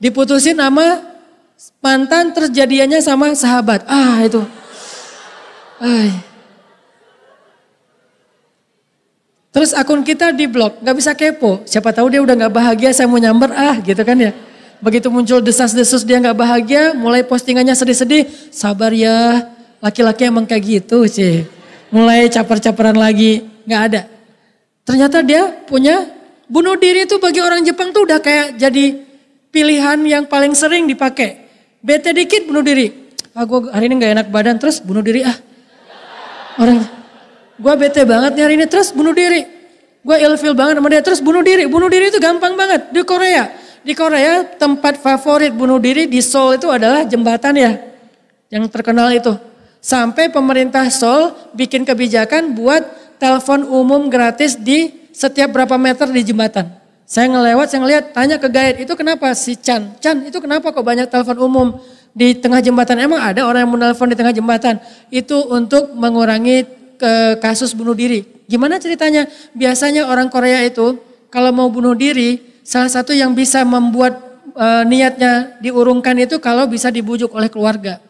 Diputusin sama mantan, terus jadiannya sama sahabat. Itu. Terus akun kita diblok, gak bisa kepo. Siapa tahu dia udah gak bahagia, saya mau nyamber gitu kan ya. Begitu muncul desas-desus dia gak bahagia, mulai postingannya sedih-sedih. Sabar ya, laki-laki emang kayak gitu sih. Mulai caper-caperan lagi, gak ada. Ternyata dia punya bunuh diri itu bagi orang Jepang tuh udah kayak jadi pilihan yang paling sering dipakai. Bete dikit bunuh diri. Gue hari ini gak enak badan, terus bunuh diri Orang, gue bete banget nih hari ini, terus bunuh diri. Gue ilfil banget sama dia, terus bunuh diri. Bunuh diri itu gampang banget. Di Korea tempat favorit bunuh diri di Seoul itu adalah jembatan ya. Yang terkenal itu. Sampai pemerintah Seoul bikin kebijakan buat telepon umum gratis di setiap berapa meter di jembatan. Saya ngeliat, tanya ke guide, itu kenapa si Chan, itu kenapa kok banyak telepon umum di tengah jembatan? Emang ada orang yang menelpon di tengah jembatan? Itu untuk mengurangi kasus bunuh diri. Gimana ceritanya? Biasanya orang Korea itu kalau mau bunuh diri, salah satu yang bisa membuat niatnya diurungkan itu kalau bisa dibujuk oleh keluarga.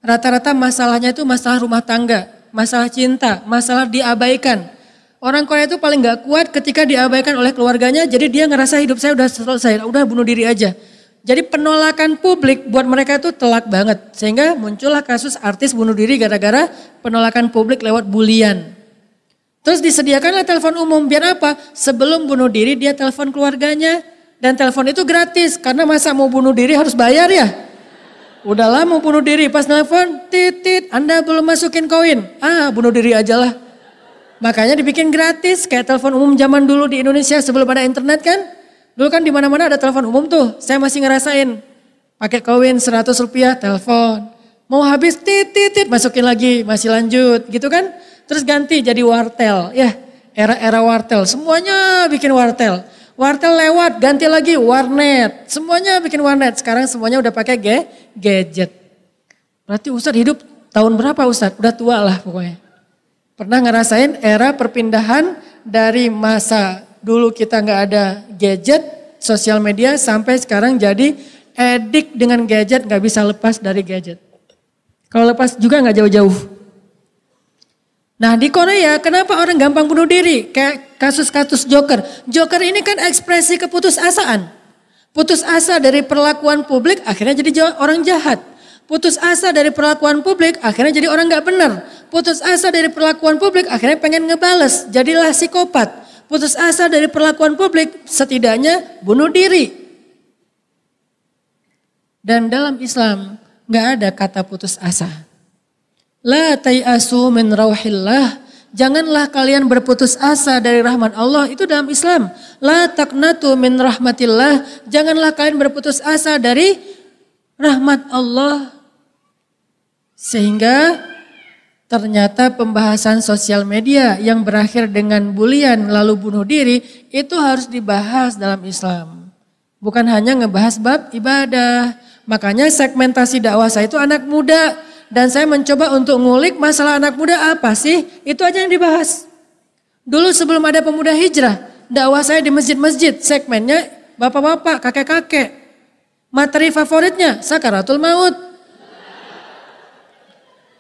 Rata-rata masalahnya itu masalah rumah tangga, masalah cinta, masalah diabaikan. Orang Korea itu paling gak kuat ketika diabaikan oleh keluarganya, jadi dia ngerasa hidup saya udah selesai, udah bunuh diri aja. Jadi penolakan publik buat mereka itu telak banget. Sehingga muncullah kasus artis bunuh diri gara-gara penolakan publik lewat bulian. Terus disediakanlah telepon umum, biar apa? Sebelum bunuh diri dia telepon keluarganya. Dan telepon itu gratis, karena masa mau bunuh diri harus bayar ya. Udahlah mau bunuh diri, pas telepon, titit, Anda belum masukin koin. Bunuh diri aja lah. Makanya dibikin gratis, kayak telepon umum zaman dulu di Indonesia sebelum ada internet kan. Dulu kan di mana-mana ada telepon umum tuh, saya masih ngerasain. Pakai koin 100 rupiah, telepon. Mau habis titit, masukin lagi, masih lanjut gitu kan. terus ganti jadi wartel. Ya, era-era wartel, semuanya bikin wartel. Wartel lewat, ganti lagi warnet. Semuanya bikin warnet, sekarang semuanya udah pakai gadget. Berarti Ustadz hidup tahun berapa Ustadz? Udah tua lah pokoknya. Pernah ngerasain era perpindahan dari masa dulu kita nggak ada gadget, sosial media, sampai sekarang jadi edik dengan gadget, nggak bisa lepas dari gadget. Kalau lepas juga nggak jauh-jauh. Nah di Korea kenapa orang gampang bunuh diri? Kayak kasus-kasus Joker. Joker ini kan ekspresi keputusasaan. Putus asa dari perlakuan publik akhirnya jadi orang jahat. Putus asa dari perlakuan publik akhirnya jadi orang nggak benar. Putus asa dari perlakuan publik akhirnya pengen ngebales. Jadilah psikopat. Putus asa dari perlakuan publik setidaknya bunuh diri. Dan dalam Islam nggak ada kata putus asa. La tayasu min rauhillah. Janganlah kalian berputus asa dari rahmat Allah. Itu dalam Islam. La taqnatu min rahmatillah. Janganlah kalian berputus asa dari rahmat Allah. Sehingga ternyata pembahasan sosial media yang berakhir dengan bulian lalu bunuh diri itu harus dibahas dalam Islam. Bukan hanya ngebahas bab ibadah. Makanya segmentasi dakwah saya itu anak muda. Dan saya mencoba untuk ngulik masalah anak muda apa sih? Itu aja yang dibahas. Dulu sebelum ada pemuda hijrah, dakwah saya di masjid-masjid, segmennya bapak-bapak, kakek-kakek. Materi favoritnya sakaratul maut.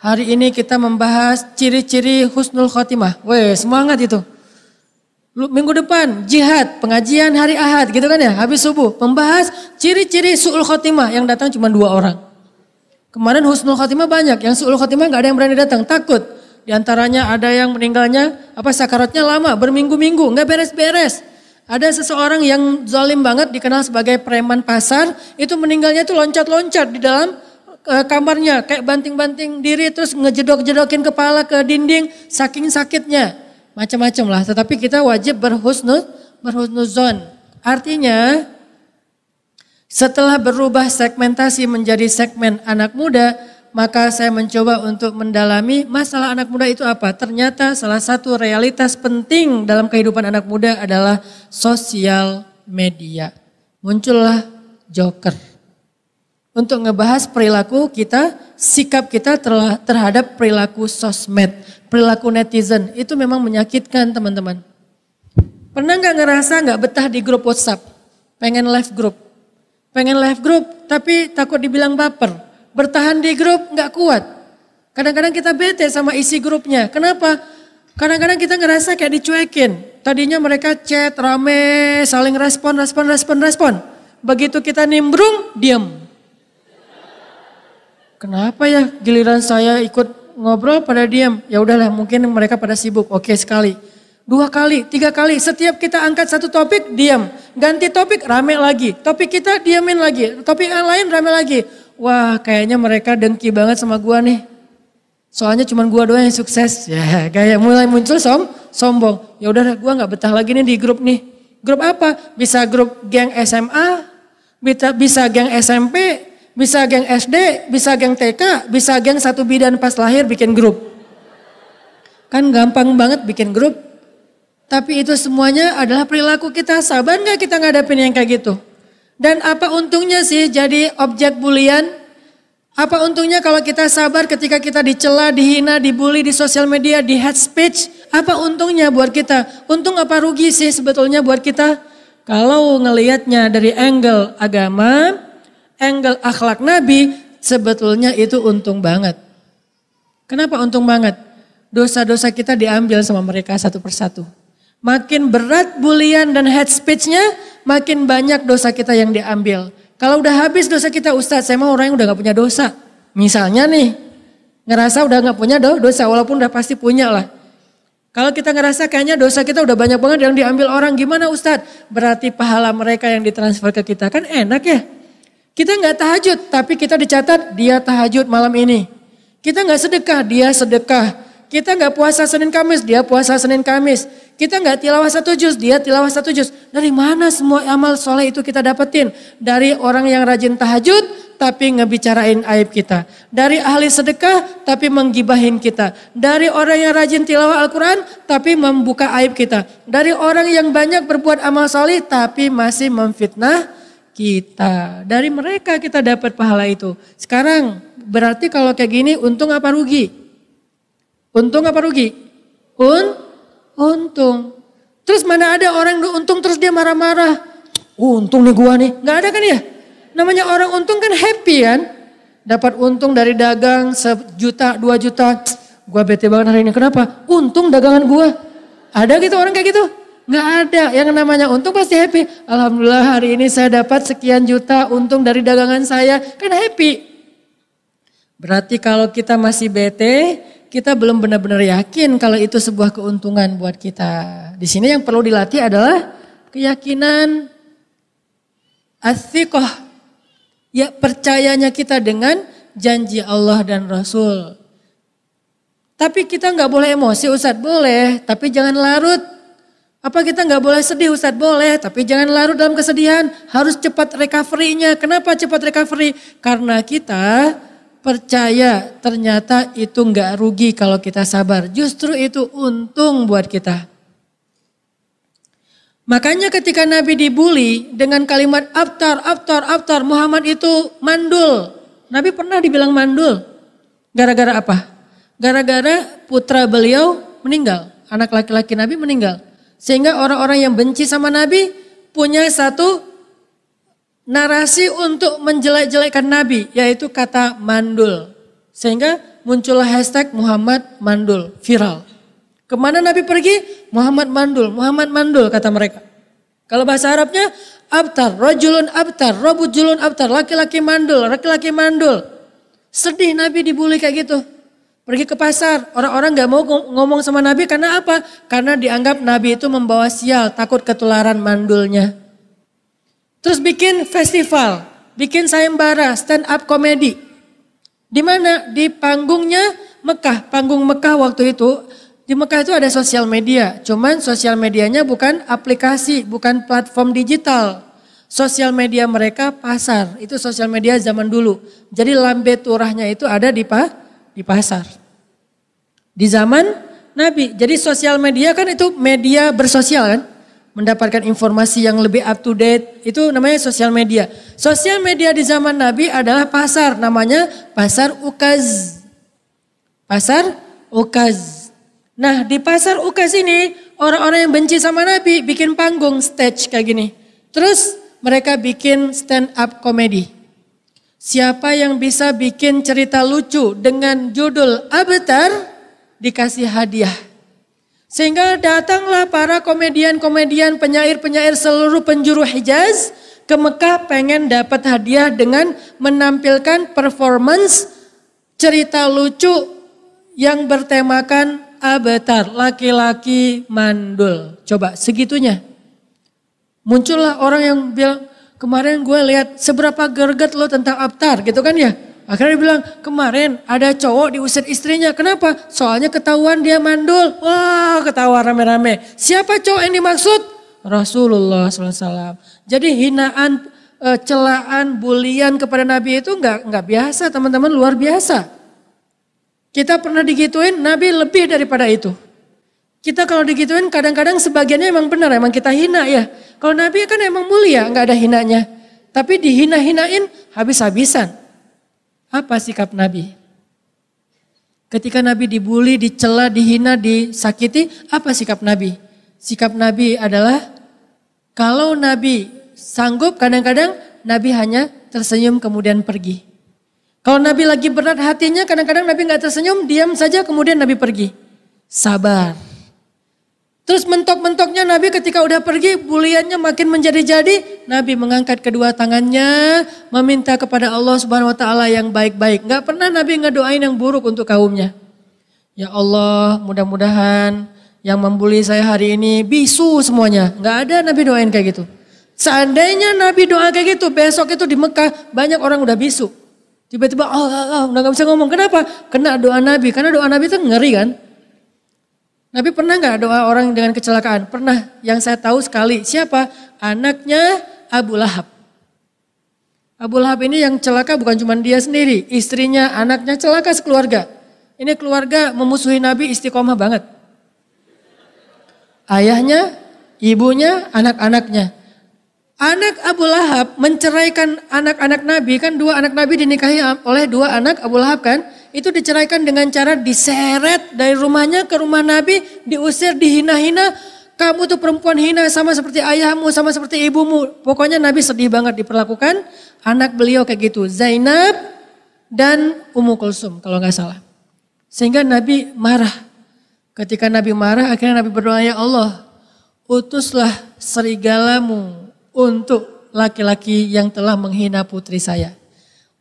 Hari ini kita membahas ciri-ciri husnul khotimah. Weh, semangat itu. Minggu depan jihad, pengajian hari Ahad gitu kan ya, habis subuh. Membahas ciri-ciri su'ul khotimah yang datang cuma 2 orang. Kemarin husnul khotimah banyak, yang su'ul khotimah gak ada yang berani datang, takut. Di antaranya ada yang meninggalnya, sakaratnya lama, berminggu-minggu, gak beres-beres. Ada seseorang yang zalim banget, dikenal sebagai preman pasar, itu meninggalnya tuh loncat-loncat di dalam kamarnya, kayak banting-banting diri, terus ngejedok-jedokin kepala ke dinding, saking sakitnya. Macam-macam lah, tetapi kita wajib berhusnuzon. Artinya, setelah berubah segmentasi menjadi segmen anak muda, maka saya mencoba untuk mendalami masalah anak muda itu apa. Ternyata salah satu realitas penting dalam kehidupan anak muda adalah sosial media. Muncullah Joker. Untuk ngebahas perilaku kita, sikap kita terhadap perilaku sosmed, perilaku netizen. Itu memang menyakitkan teman-teman. Pernah gak ngerasa gak betah di grup WhatsApp? Pengen live group. Pengen live group tapi takut dibilang baper. Bertahan di grup gak kuat. Kadang-kadang kita bete sama isi grupnya. Kenapa? Kadang-kadang kita ngerasa kayak dicuekin. Tadinya mereka chat rame, saling respon. Begitu kita nimbrung, diam. Kenapa ya giliran saya ikut ngobrol pada diam? Ya udahlah, mungkin mereka pada sibuk. Oke, sekali. 2 kali, 3 kali, setiap kita angkat satu topik, diam. Ganti topik, rame lagi. Topik kita diamin lagi, topik yang lain rame lagi. Wah, kayaknya mereka dengki banget sama gua nih. Soalnya cuma gua doang yang sukses. Ya, kayak mulai muncul sombong. Ya udah, gua nggak betah lagi nih di grup nih. Grup apa? Bisa grup geng SMA, bisa geng SMP, bisa geng SD, bisa geng TK, bisa geng satu bidan pas lahir bikin grup. Kan gampang banget bikin grup. Tapi itu semuanya adalah perilaku kita. Sabar gak kita ngadapin yang kayak gitu? Dan apa untungnya sih jadi objek bulian? Apa untungnya kalau kita sabar ketika kita dicela, dihina, dibully di sosial media, di hate speech? Apa untungnya buat kita? Untung apa rugi sih sebetulnya buat kita? Kalau ngelihatnya dari angle agama, angle akhlak Nabi, sebetulnya itu untung banget. Kenapa untung banget? Dosa-dosa kita diambil sama mereka satu persatu. Makin berat bulian dan hate speech-nya, makin banyak dosa kita yang diambil. Kalau udah habis dosa kita, Ustadz saya mau orang yang udah gak punya dosa. Misalnya nih, ngerasa udah gak punya dosa, walaupun udah pasti punya lah. Kalau kita ngerasa kayaknya dosa kita udah banyak banget yang diambil orang, gimana Ustadz? Berarti pahala mereka yang ditransfer ke kita, kan enak ya. Kita gak tahajud, tapi kita dicatat dia tahajud malam ini. Kita gak sedekah, dia sedekah. Kita gak puasa Senin Kamis, dia puasa Senin Kamis. Kita gak tilawah 1 juz, dia tilawah 1 juz. Dari mana semua amal soleh itu kita dapetin? Dari orang yang rajin tahajud, tapi ngebicarain aib kita. Dari ahli sedekah tapi menggibahin kita. Dari orang yang rajin tilawah Al-Quran tapi membuka aib kita. Dari orang yang banyak berbuat amal soleh tapi masih memfitnah kita. Dari mereka kita dapat pahala itu. Sekarang berarti kalau kayak gini untung apa rugi? Untung apa rugi? Untung. Terus mana ada orang untung terus dia marah-marah. Untung nih gua nih. Gak ada kan ya? Namanya orang untung kan happy kan. Dapat untung dari dagang 1 juta, 2 juta. Gua bete banget hari ini. Kenapa? Untung dagangan gua. Ada gitu orang kayak gitu? Gak ada. Yang namanya untung pasti happy. Alhamdulillah hari ini saya dapat sekian juta untung dari dagangan saya. Kan happy. Berarti kalau kita masih bete, kita belum benar-benar yakin kalau itu sebuah keuntungan buat kita. Di sini yang perlu dilatih adalah keyakinan as-siqah. Ya percayanya kita dengan janji Allah dan Rasul. Tapi kita nggak boleh emosi Ustadz, boleh. Tapi jangan larut. Apa kita nggak boleh sedih Ustadz? Boleh. Tapi jangan larut dalam kesedihan. Harus cepat recovery-nya. Kenapa cepat recovery? Karena kita percaya ternyata itu nggak rugi kalau kita sabar. Justru itu untung buat kita. Makanya ketika Nabi dibully dengan kalimat abtar, Muhammad itu mandul. Nabi pernah dibilang mandul. Gara-gara apa? Gara-gara putra beliau meninggal. Anak laki-laki Nabi meninggal. Sehingga orang-orang yang benci sama Nabi punya satu narasi untuk menjelek-jelekkan Nabi. Yaitu kata mandul. Sehingga muncullah hashtag Muhammad mandul, viral. Kemana Nabi pergi? Muhammad mandul kata mereka. Kalau bahasa Arabnya abtar, rajulun abtar, rabujulun abtar, laki-laki mandul. Sedih Nabi dibully kayak gitu. Pergi ke pasar, orang-orang gak mau ngomong sama Nabi karena apa? Karena dianggap Nabi itu membawa sial, takut ketularan mandulnya. Terus bikin festival, bikin sayembara, stand up comedy. Di mana? Di panggungnya Mekah, panggung Mekah waktu itu. Di Mekah itu ada sosial media, cuman sosial medianya bukan aplikasi, bukan platform digital. Sosial media mereka pasar, itu sosial media zaman dulu. Jadi lambe turahnya itu ada di pasar. Di zaman Nabi, jadi sosial media kan itu media bersosial kan. Mendapatkan informasi yang lebih up to date, itu namanya sosial media. Sosial media di zaman Nabi adalah pasar, namanya pasar Ukaz. Pasar Ukaz. Nah di pasar Ukaz ini orang-orang yang benci sama Nabi bikin panggung stage kayak gini. Terus mereka bikin stand up comedy. Siapa yang bisa bikin cerita lucu dengan judul Abtar dikasih hadiah. Sehingga datanglah para komedian-komedian, penyair-penyair seluruh penjuru Hijaz ke Mekah pengen dapat hadiah dengan menampilkan performance cerita lucu yang bertemakan Abtar, laki-laki mandul. Coba segitunya. Muncullah orang yang bilang, kemarin gue lihat seberapa gerget lo tentang abtar gitu kan ya. Akhirnya dia bilang, kemarin ada cowok diusir istrinya. Kenapa? Soalnya ketahuan dia mandul. Wah ketawa rame-rame. Siapa cowok yang dimaksud? Rasulullah SAW. Jadi hinaan, celaan, bulian kepada Nabi itu nggak biasa teman-teman, luar biasa. Kita pernah digituin, Nabi lebih daripada itu. Kita kalau digituin kadang-kadang sebagiannya emang benar, emang kita hina ya. Kalau Nabi kan emang mulia, nggak ada hinanya. Tapi dihina-hinain habis-habisan. Apa sikap Nabi? Ketika Nabi dibully, dicela, dihina, disakiti, apa sikap Nabi? Sikap Nabi adalah kalau Nabi sanggup, kadang-kadang Nabi hanya tersenyum kemudian pergi. Kalau Nabi lagi berat hatinya, kadang-kadang Nabi gak tersenyum, diam saja kemudian Nabi pergi. Sabar. Terus mentok-mentoknya Nabi ketika udah pergi, buliannya makin menjadi-jadi. Nabi mengangkat kedua tangannya, meminta kepada Allah Subhanahu Wa Taala yang baik-baik. Gak pernah Nabi ngedoain yang buruk untuk kaumnya. Ya Allah, mudah-mudahan yang membuli saya hari ini bisu semuanya. Gak ada Nabi doain kayak gitu. Seandainya Nabi doa kayak gitu, besok itu di Mekah banyak orang udah bisu. Tiba-tiba udah gak bisa ngomong. Kenapa? Kena doa Nabi. Karena doa Nabi itu ngeri kan. Nabi pernah gak doa orang dengan kecelakaan? Pernah. Yang saya tahu sekali. Siapa? Anaknya Abu Lahab. Abu Lahab ini yang celaka bukan cuma dia sendiri, istrinya, anaknya celaka sekeluarga. Ini keluarga memusuhi Nabi istiqomah banget. Ayahnya, ibunya, anak-anaknya. Anak Abu Lahab menceraikan anak-anak Nabi, kan 2 anak Nabi dinikahi oleh 2 anak Abu Lahab kan. Itu diceraikan dengan cara diseret dari rumahnya ke rumah Nabi, diusir, dihina-hina. Kamu tuh perempuan hina sama seperti ayahmu, sama seperti ibumu. Pokoknya Nabi sedih banget diperlakukan. Anak beliau kayak gitu, Zainab dan Ummu Kulsum kalau nggak salah. Sehingga Nabi marah. Ketika Nabi marah, akhirnya Nabi berdoa, ya Allah, utuslah serigalamu untuk laki-laki yang telah menghina putri saya.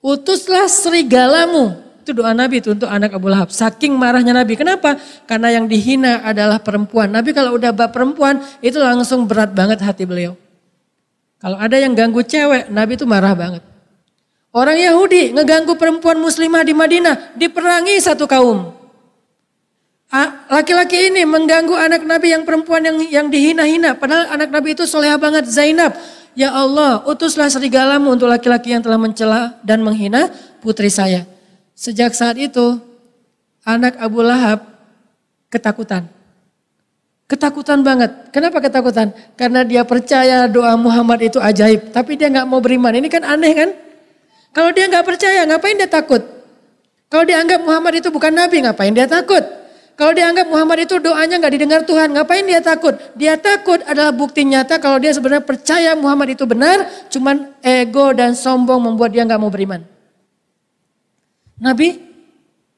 Utuslah serigalamu. Itu doa Nabi itu untuk anak Abu Lahab. Saking marahnya Nabi. Kenapa? Karena yang dihina adalah perempuan. Nabi kalau udah bab perempuan itu langsung berat banget hati beliau. Kalau ada yang ganggu cewek, Nabi itu marah banget. Orang Yahudi ngeganggu perempuan muslimah di Madinah, diperangi satu kaum. Laki-laki ini mengganggu anak Nabi yang perempuan yang dihina-hina. Padahal anak Nabi itu solehah banget, Zainab. Ya Allah, utuslah serigalamu untuk laki-laki yang telah mencela dan menghina putri saya. Sejak saat itu, anak Abu Lahab ketakutan. Ketakutan banget. Kenapa ketakutan? Karena dia percaya doa Muhammad itu ajaib. Tapi dia gak mau beriman. Ini kan aneh kan? Kalau dia gak percaya, ngapain dia takut? Kalau dia anggap Muhammad itu bukan Nabi, ngapain dia takut? Kalau dia anggap Muhammad itu doanya gak didengar Tuhan, ngapain dia takut? Dia takut adalah bukti nyata kalau dia sebenarnya percaya Muhammad itu benar, cuman ego dan sombong membuat dia gak mau beriman. Nabi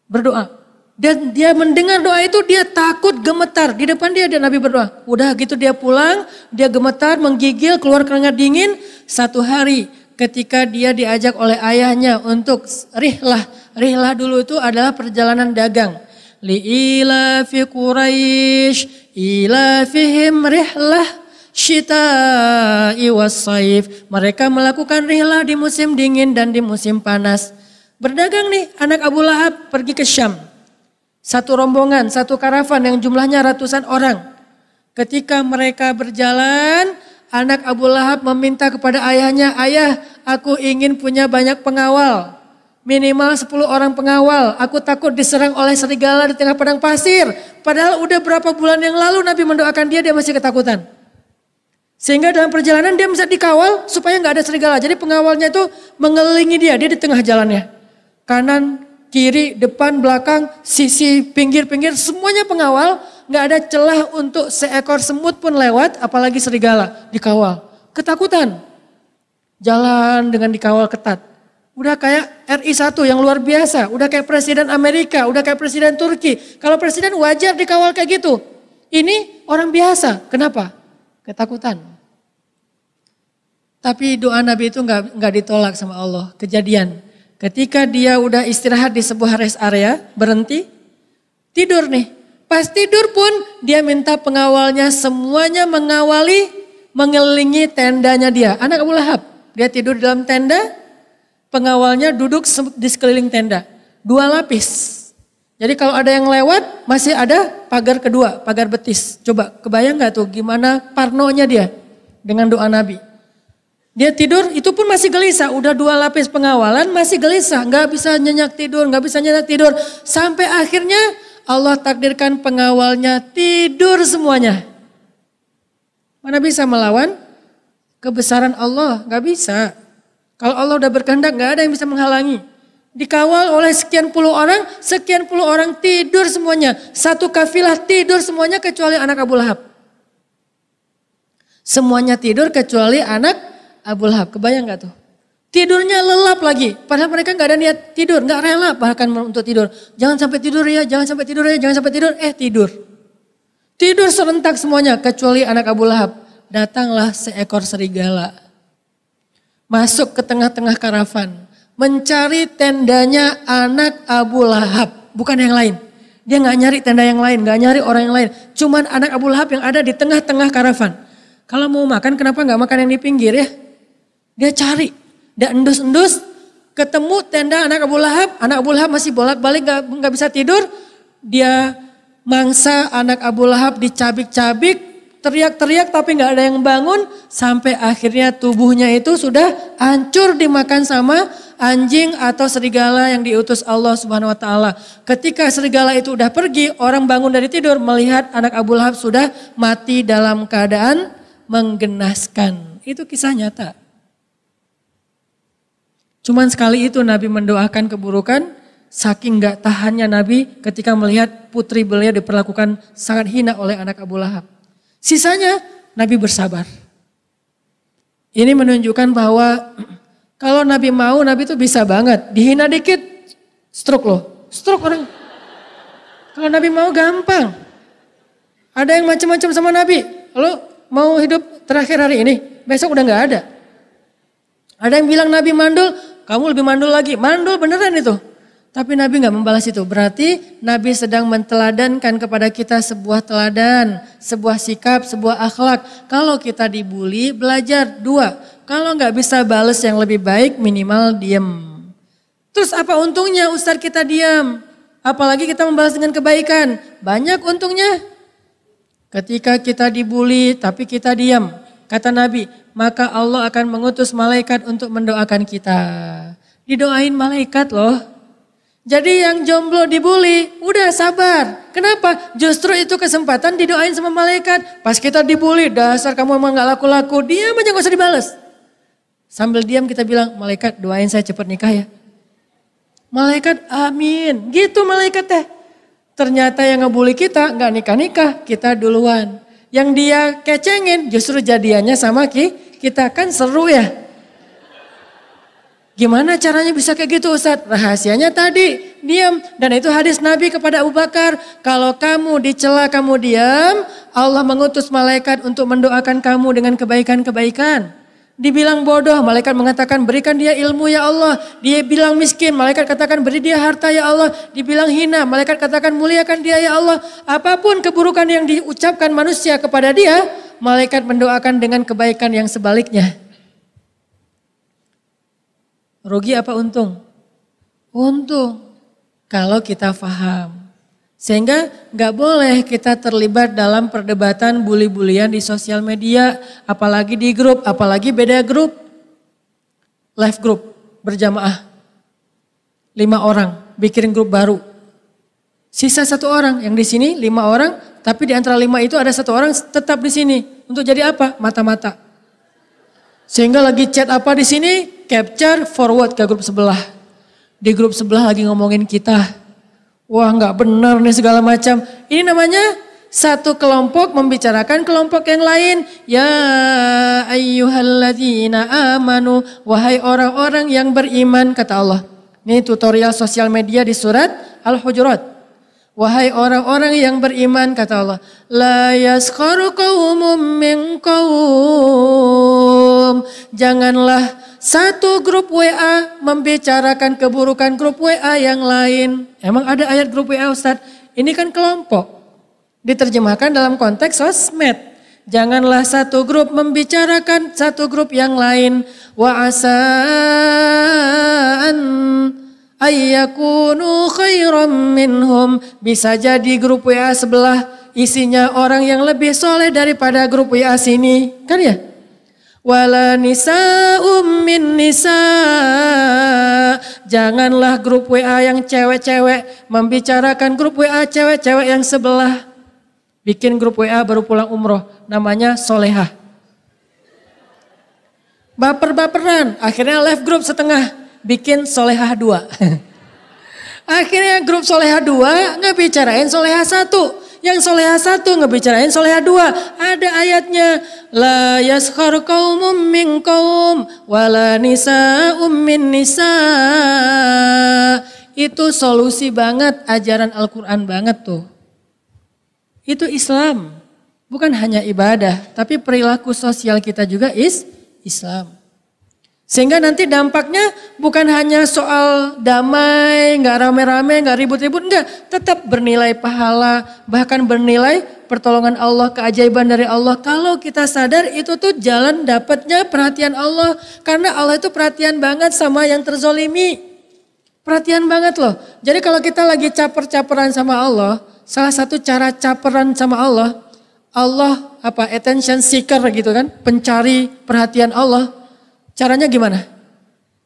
berdoa. Dan dia mendengar doa itu, dia takut, gemetar. Di depan dia Nabi berdoa. Udah gitu dia pulang, dia gemetar, menggigil, keluar keringat dingin. Satu hari ketika dia diajak oleh ayahnya untuk rihlah. Rihlah dulu itu adalah perjalanan dagang. Li'ila fi Quraisy, ila fihim rihlah syita'i was-saif. Mereka melakukan rihlah di musim dingin dan di musim panas. Berdagang nih anak Abu Lahab pergi ke Syam. Satu rombongan, satu karavan yang jumlahnya ratusan orang. Ketika mereka berjalan, anak Abu Lahab meminta kepada ayahnya, ayah aku ingin punya banyak pengawal. Minimal 10 orang pengawal, aku takut diserang oleh serigala di tengah padang pasir. Padahal udah berapa bulan yang lalu Nabi mendoakan dia masih ketakutan. Sehingga dalam perjalanan dia bisa dikawal supaya gak ada serigala. Jadi pengawalnya itu mengelilingi dia di tengah jalannya. Kanan, kiri, depan, belakang, sisi, pinggir-pinggir, semuanya pengawal. Gak ada celah untuk seekor semut pun lewat, apalagi serigala dikawal. Ketakutan. Jalan dengan dikawal ketat. Udah kayak RI1 yang luar biasa, udah kayak presiden Amerika, udah kayak presiden Turki. Kalau presiden wajar dikawal kayak gitu. Ini orang biasa, kenapa? Ketakutan. Tapi doa Nabi itu gak ditolak sama Allah. Kejadian. Ketika dia udah istirahat di sebuah rest area, berhenti, tidur nih. Pas tidur pun dia minta pengawalnya semuanya mengawali, mengelilingi tendanya dia. Anak Abu Lahab, dia tidur di dalam tenda, pengawalnya duduk di sekeliling tenda. 2 lapis. Jadi kalau ada yang lewat masih ada pagar kedua, pagar betis. Coba kebayang gak tuh gimana parnonya dia dengan doa Nabi. Dia tidur itu pun masih gelisah, udah 2 lapis pengawalan masih gelisah, gak bisa nyenyak tidur, gak bisa nyenyak tidur. Sampai akhirnya Allah takdirkan pengawalnya tidur semuanya. Mana bisa melawan kebesaran Allah, gak bisa. Kalau Allah udah berkehendak gak ada yang bisa menghalangi. Dikawal oleh sekian puluh orang tidur semuanya. Satu kafilah tidur semuanya kecuali anak Abu Lahab. Semuanya tidur kecuali anak Abu Lahab, kebayang gak tuh? Tidurnya lelap lagi, padahal mereka gak ada niat tidur, gak rela bahkan untuk tidur. Jangan sampai tidur ya, jangan sampai tidur ya, jangan sampai tidur, tidur. Tidur serentak semuanya, kecuali anak Abu Lahab. Datanglah seekor serigala. Masuk ke tengah-tengah karavan, mencari tendanya anak Abu Lahab, bukan yang lain. Dia gak nyari tenda yang lain, gak nyari orang yang lain. Cuman anak Abu Lahab yang ada di tengah-tengah karavan. Kalau mau makan, kenapa gak makan yang di pinggir ya? Dia cari, dia endus-endus, ketemu tenda anak Abu Lahab masih bolak-balik gak bisa tidur. Dia mangsa anak Abu Lahab dicabik-cabik, teriak-teriak tapi nggak ada yang bangun. Sampai akhirnya tubuhnya itu sudah hancur dimakan sama anjing atau serigala yang diutus Allah Subhanahu wa taala. Ketika serigala itu udah pergi, orang bangun dari tidur melihat anak Abu Lahab sudah mati dalam keadaan menggenaskan. Itu kisah nyata. Cuman sekali itu Nabi mendoakan keburukan, saking gak tahannya Nabi ketika melihat putri beliau diperlakukan sangat hina oleh anak Abu Lahab. Sisanya Nabi bersabar. Ini menunjukkan bahwa kalau Nabi mau, Nabi itu bisa banget. Dihina dikit, stroke loh. Stroke orang. Kalau Nabi mau gampang. Ada yang macam-macam sama Nabi. Lo mau hidup terakhir hari ini, besok udah gak ada. Ada yang bilang Nabi mandul, kamu lebih mandul lagi. Mandul beneran itu. Tapi Nabi gak membalas itu. Berarti Nabi sedang menteladankan kepada kita sebuah teladan, sebuah sikap, sebuah akhlak. Kalau kita dibully, belajar. 2, kalau gak bisa balas yang lebih baik, minimal diem. Terus apa untungnya Ustaz kita diam? Apalagi kita membalas dengan kebaikan. Banyak untungnya. Ketika kita dibully tapi kita diam. Kata Nabi, maka Allah akan mengutus malaikat untuk mendoakan kita. Didoain malaikat loh. Jadi yang jomblo dibully, udah sabar. Kenapa? Justru itu kesempatan didoain sama malaikat. Pas kita dibully, dasar kamu emang gak laku-laku, diam aja gak usah dibales. Sambil diam kita bilang, malaikat doain saya cepat nikah ya. Malaikat amin, gitu malaikat teh. Ternyata yang ngebully kita gak nikah-nikah, kita duluan. Yang dia kecengin justru jadiannya sama kita, kan seru ya. Gimana caranya bisa kayak gitu Ustaz? Rahasianya tadi, diam. Dan itu hadis Nabi kepada Abu Bakar. Kalau kamu dicela, kamu diam, Allah mengutus malaikat untuk mendoakan kamu dengan kebaikan-kebaikan. Dibilang bodoh, malaikat mengatakan berikan dia ilmu ya Allah. Dia bilang miskin, malaikat katakan beri dia harta ya Allah. Dibilang hina, malaikat katakan muliakan dia ya Allah. Apapun keburukan yang diucapkan manusia kepada dia, malaikat mendoakan dengan kebaikan yang sebaliknya. Rugi apa untung? Untung kalau kita paham. Sehingga gak boleh kita terlibat dalam perdebatan bully-bulian di sosial media. Apalagi di grup, apalagi beda grup. Live group berjamaah. 5 orang bikin grup baru. Sisa 1 orang yang di sini 5 orang. Tapi di antara 5 itu ada 1 orang tetap di sini. Untuk jadi apa? Mata-mata. Sehingga lagi chat apa di sini, capture, forward ke grup sebelah. Di grup sebelah lagi ngomongin kita. Wah nggak benar nih segala macam. Ini namanya satu kelompok membicarakan kelompok yang lain. Ya ayyuhalladzina amanu. Wahai orang-orang yang beriman, kata Allah. Ini tutorial sosial media di surat Al-Hujurat. Wahai orang-orang yang beriman, kata Allah, la yaskharu qaumun min qaum. Janganlah satu grup WA membicarakan keburukan grup WA yang lain. Emang ada ayat grup WA Ustaz? Ini kan kelompok. Diterjemahkan dalam konteks sosmed. Janganlah satu grup membicarakan satu grup yang lain. Wa asa'an ayyakunu khairam minhum. Bisa jadi grup WA sebelah isinya orang yang lebih soleh daripada grup WA sini. Kan ya? Wala nisa'um min nisa'. Janganlah grup WA yang cewek-cewek membicarakan grup WA cewek-cewek yang sebelah. Bikin grup WA baru pulang umroh. Namanya solehah. Baper-baperan. Akhirnya live group setengah. Bikin solehah 2. Akhirnya grup solehah 2 ngebicarain solehah 1. Yang solehah 1 ngebicarain solehah 2. Ada ayatnya. La yaskhar qaumum min qaum. Wala nisa'um min nisa'. Itu solusi banget, ajaran Al-Quran banget tuh. Itu Islam. Bukan hanya ibadah, tapi perilaku sosial kita juga Islam. Sehingga nanti dampaknya bukan hanya soal damai, gak rame-rame, gak ribut-ribut, enggak. Tetap bernilai pahala, bahkan bernilai pertolongan Allah, keajaiban dari Allah. Kalau kita sadar itu tuh jalan dapatnya perhatian Allah. Karena Allah itu perhatian banget sama yang terzolimi. Perhatian banget loh. Jadi kalau kita lagi caper-caperan sama Allah, salah satu cara caperan sama Allah, Allah attention seeker gitu kan, pencari perhatian Allah. Caranya gimana?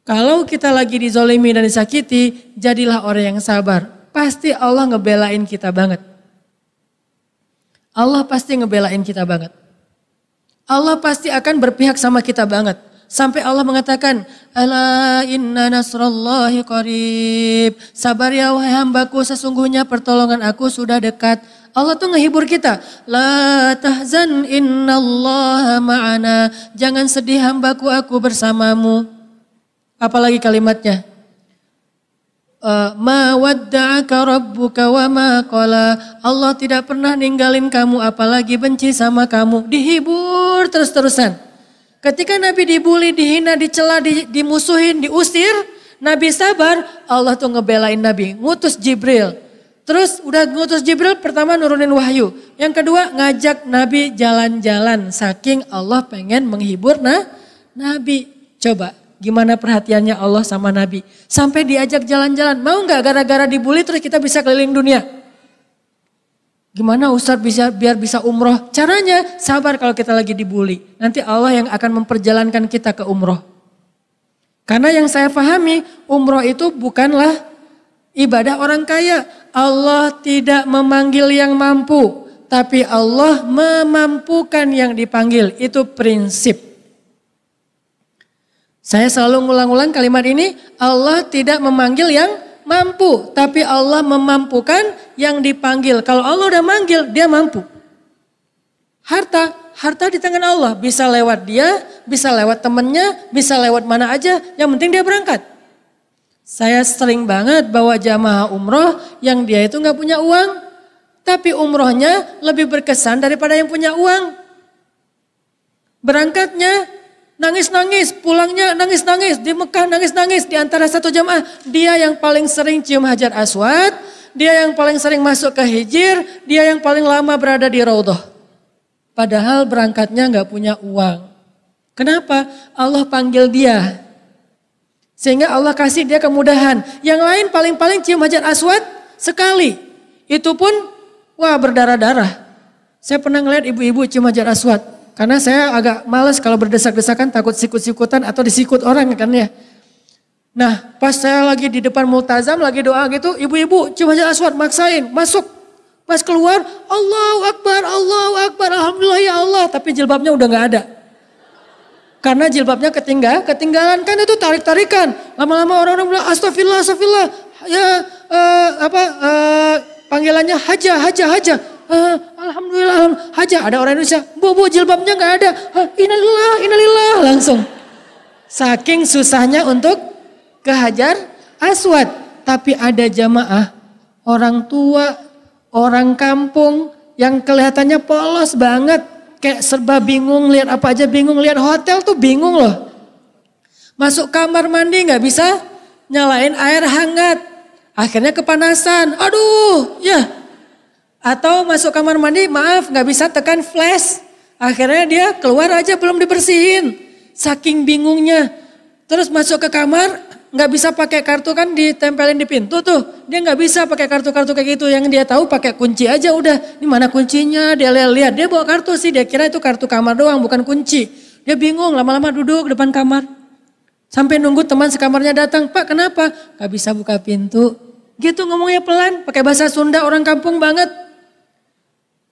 Kalau kita lagi dizolimi dan disakiti, jadilah orang yang sabar. Pasti Allah ngebelain kita banget. Allah pasti ngebelain kita banget. Allah pasti akan berpihak sama kita banget. Sampai Allah mengatakan, ala inna nasrallahi qarib. Sabar ya wahai hambaku, sesungguhnya pertolongan aku sudah dekat. Allah tuh ngehibur kita. La tahzan innallaha ma'ana. Jangan sedih hambaku, aku bersamamu. Apalagi kalimatnya. Ma wadda'aka rabbuka wa ma qala. Allah tidak pernah ninggalin kamu, apalagi benci sama kamu. Dihibur terus-terusan. Ketika Nabi dibully, dihina, dicela, dimusuhin, diusir, Nabi sabar, Allah tuh ngebelain Nabi, ngutus Jibril. Terus udah ngutus Jibril, pertama nurunin wahyu. Yang kedua ngajak Nabi jalan-jalan, saking Allah pengen menghibur Nabi. Coba gimana perhatiannya Allah sama Nabi. Sampai diajak jalan-jalan, mau gak gara-gara dibully terus kita bisa keliling dunia? Gimana Ustadz biar bisa umroh? Caranya sabar kalau kita lagi dibully. Nanti Allah yang akan memperjalankan kita ke umroh. Karena yang saya pahami umroh itu bukanlah ibadah orang kaya. Allah tidak memanggil yang mampu. Tapi Allah memampukan yang dipanggil. Itu prinsip. Saya selalu ngulang-ulang kalimat ini. Allah tidak memanggil yang mampu, tapi Allah memampukan yang dipanggil. Kalau Allah udah manggil, dia mampu. Harta di tangan Allah. Bisa lewat dia, bisa lewat temennya, bisa lewat mana aja. Yang penting dia berangkat. Saya sering banget bawa jamaah umroh yang dia itu gak punya uang. Tapi umrohnya lebih berkesan daripada yang punya uang. Berangkatnya nangis-nangis, pulangnya nangis-nangis, di Mekah nangis-nangis, di antara satu jamaah. Dia yang paling sering cium Hajar Aswad, dia yang paling sering masuk ke Hijir, dia yang paling lama berada di Raudhah. Padahal berangkatnya gak punya uang. Kenapa? Allah panggil dia. Sehingga Allah kasih dia kemudahan. Yang lain paling-paling cium Hajar Aswad sekali. Itu pun wah berdarah-darah. Saya pernah ngeliat ibu-ibu cium Hajar Aswad. Karena saya agak males kalau berdesak-desakan, takut sikut-sikutan atau disikut orang kan ya. Nah pas saya lagi di depan multazam lagi doa gitu, ibu-ibu cium Hajar Aswad maksain masuk. Pas keluar Allahu Akbar, Alhamdulillah ya Allah. Tapi jilbabnya udah gak ada. Karena jilbabnya ketinggalan kan itu tarik-tarikan. Lama-lama orang-orang bilang astagfirullah. Ya panggilannya haja. Alhamdulillah haja. Ada orang Indonesia, bu jilbabnya gak ada. Innalillah langsung. Saking susahnya untuk ke Hajar Aswad. Tapi ada jamaah, orang tua, orang kampung yang kelihatannya polos banget. Kayak serba bingung, lihat apa aja bingung. Lihat hotel tuh bingung loh. Masuk kamar mandi gak bisa nyalain air hangat. Akhirnya kepanasan. Aduh ya. Atau masuk kamar mandi, maaf gak bisa tekan flash. Akhirnya dia keluar aja belum dibersihin. Saking bingungnya. Terus masuk ke kamar, gak bisa pakai kartu kan ditempelin di pintu tuh. Dia gak bisa pakai kartu-kartu kayak gitu. Yang dia tahu pakai kunci aja udah. Ini mana kuncinya, dia lihat. Dia bawa kartu sih, dia kira itu kartu kamar doang bukan kunci. Dia bingung, lama-lama duduk depan kamar. Sampai nunggu teman sekamarnya datang. Pak kenapa? Gak bisa buka pintu. Gitu ngomongnya pelan, pakai bahasa Sunda orang kampung banget.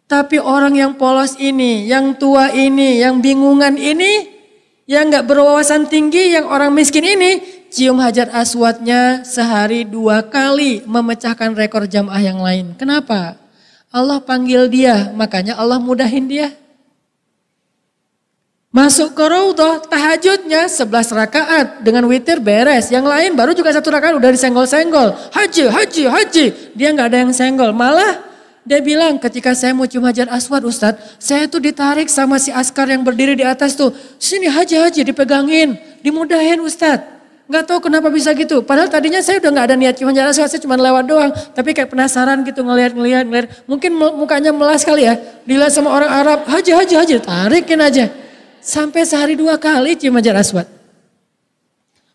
Tapi orang yang polos ini, yang tua ini, yang bingungan ini, yang gak berwawasan tinggi, yang orang miskin ini, cium Hajar Aswadnya sehari 2 kali memecahkan rekor jamaah yang lain. Kenapa? Allah panggil dia, makanya Allah mudahin dia. Masuk ke Raudhah, tahajudnya 11 rakaat dengan witir beres. Yang lain baru juga 1 rakaat udah disenggol-senggol. Haji. Dia gak ada yang senggol, malah dia bilang ketika saya mau cium Hajar Aswad Ustadz, saya tuh ditarik sama si askar yang berdiri di atas tuh. Sini haji dipegangin, dimudahin Ustadz. Gak tahu kenapa bisa gitu. Padahal tadinya saya udah gak ada niat cium Hajar Aswad, saya cuma lewat doang. Tapi kayak penasaran gitu ngelihat. Mungkin mukanya melas kali ya. Dilihat sama orang Arab, haji, tarikin aja. Sampai sehari 2 kali cium Hajar Aswad.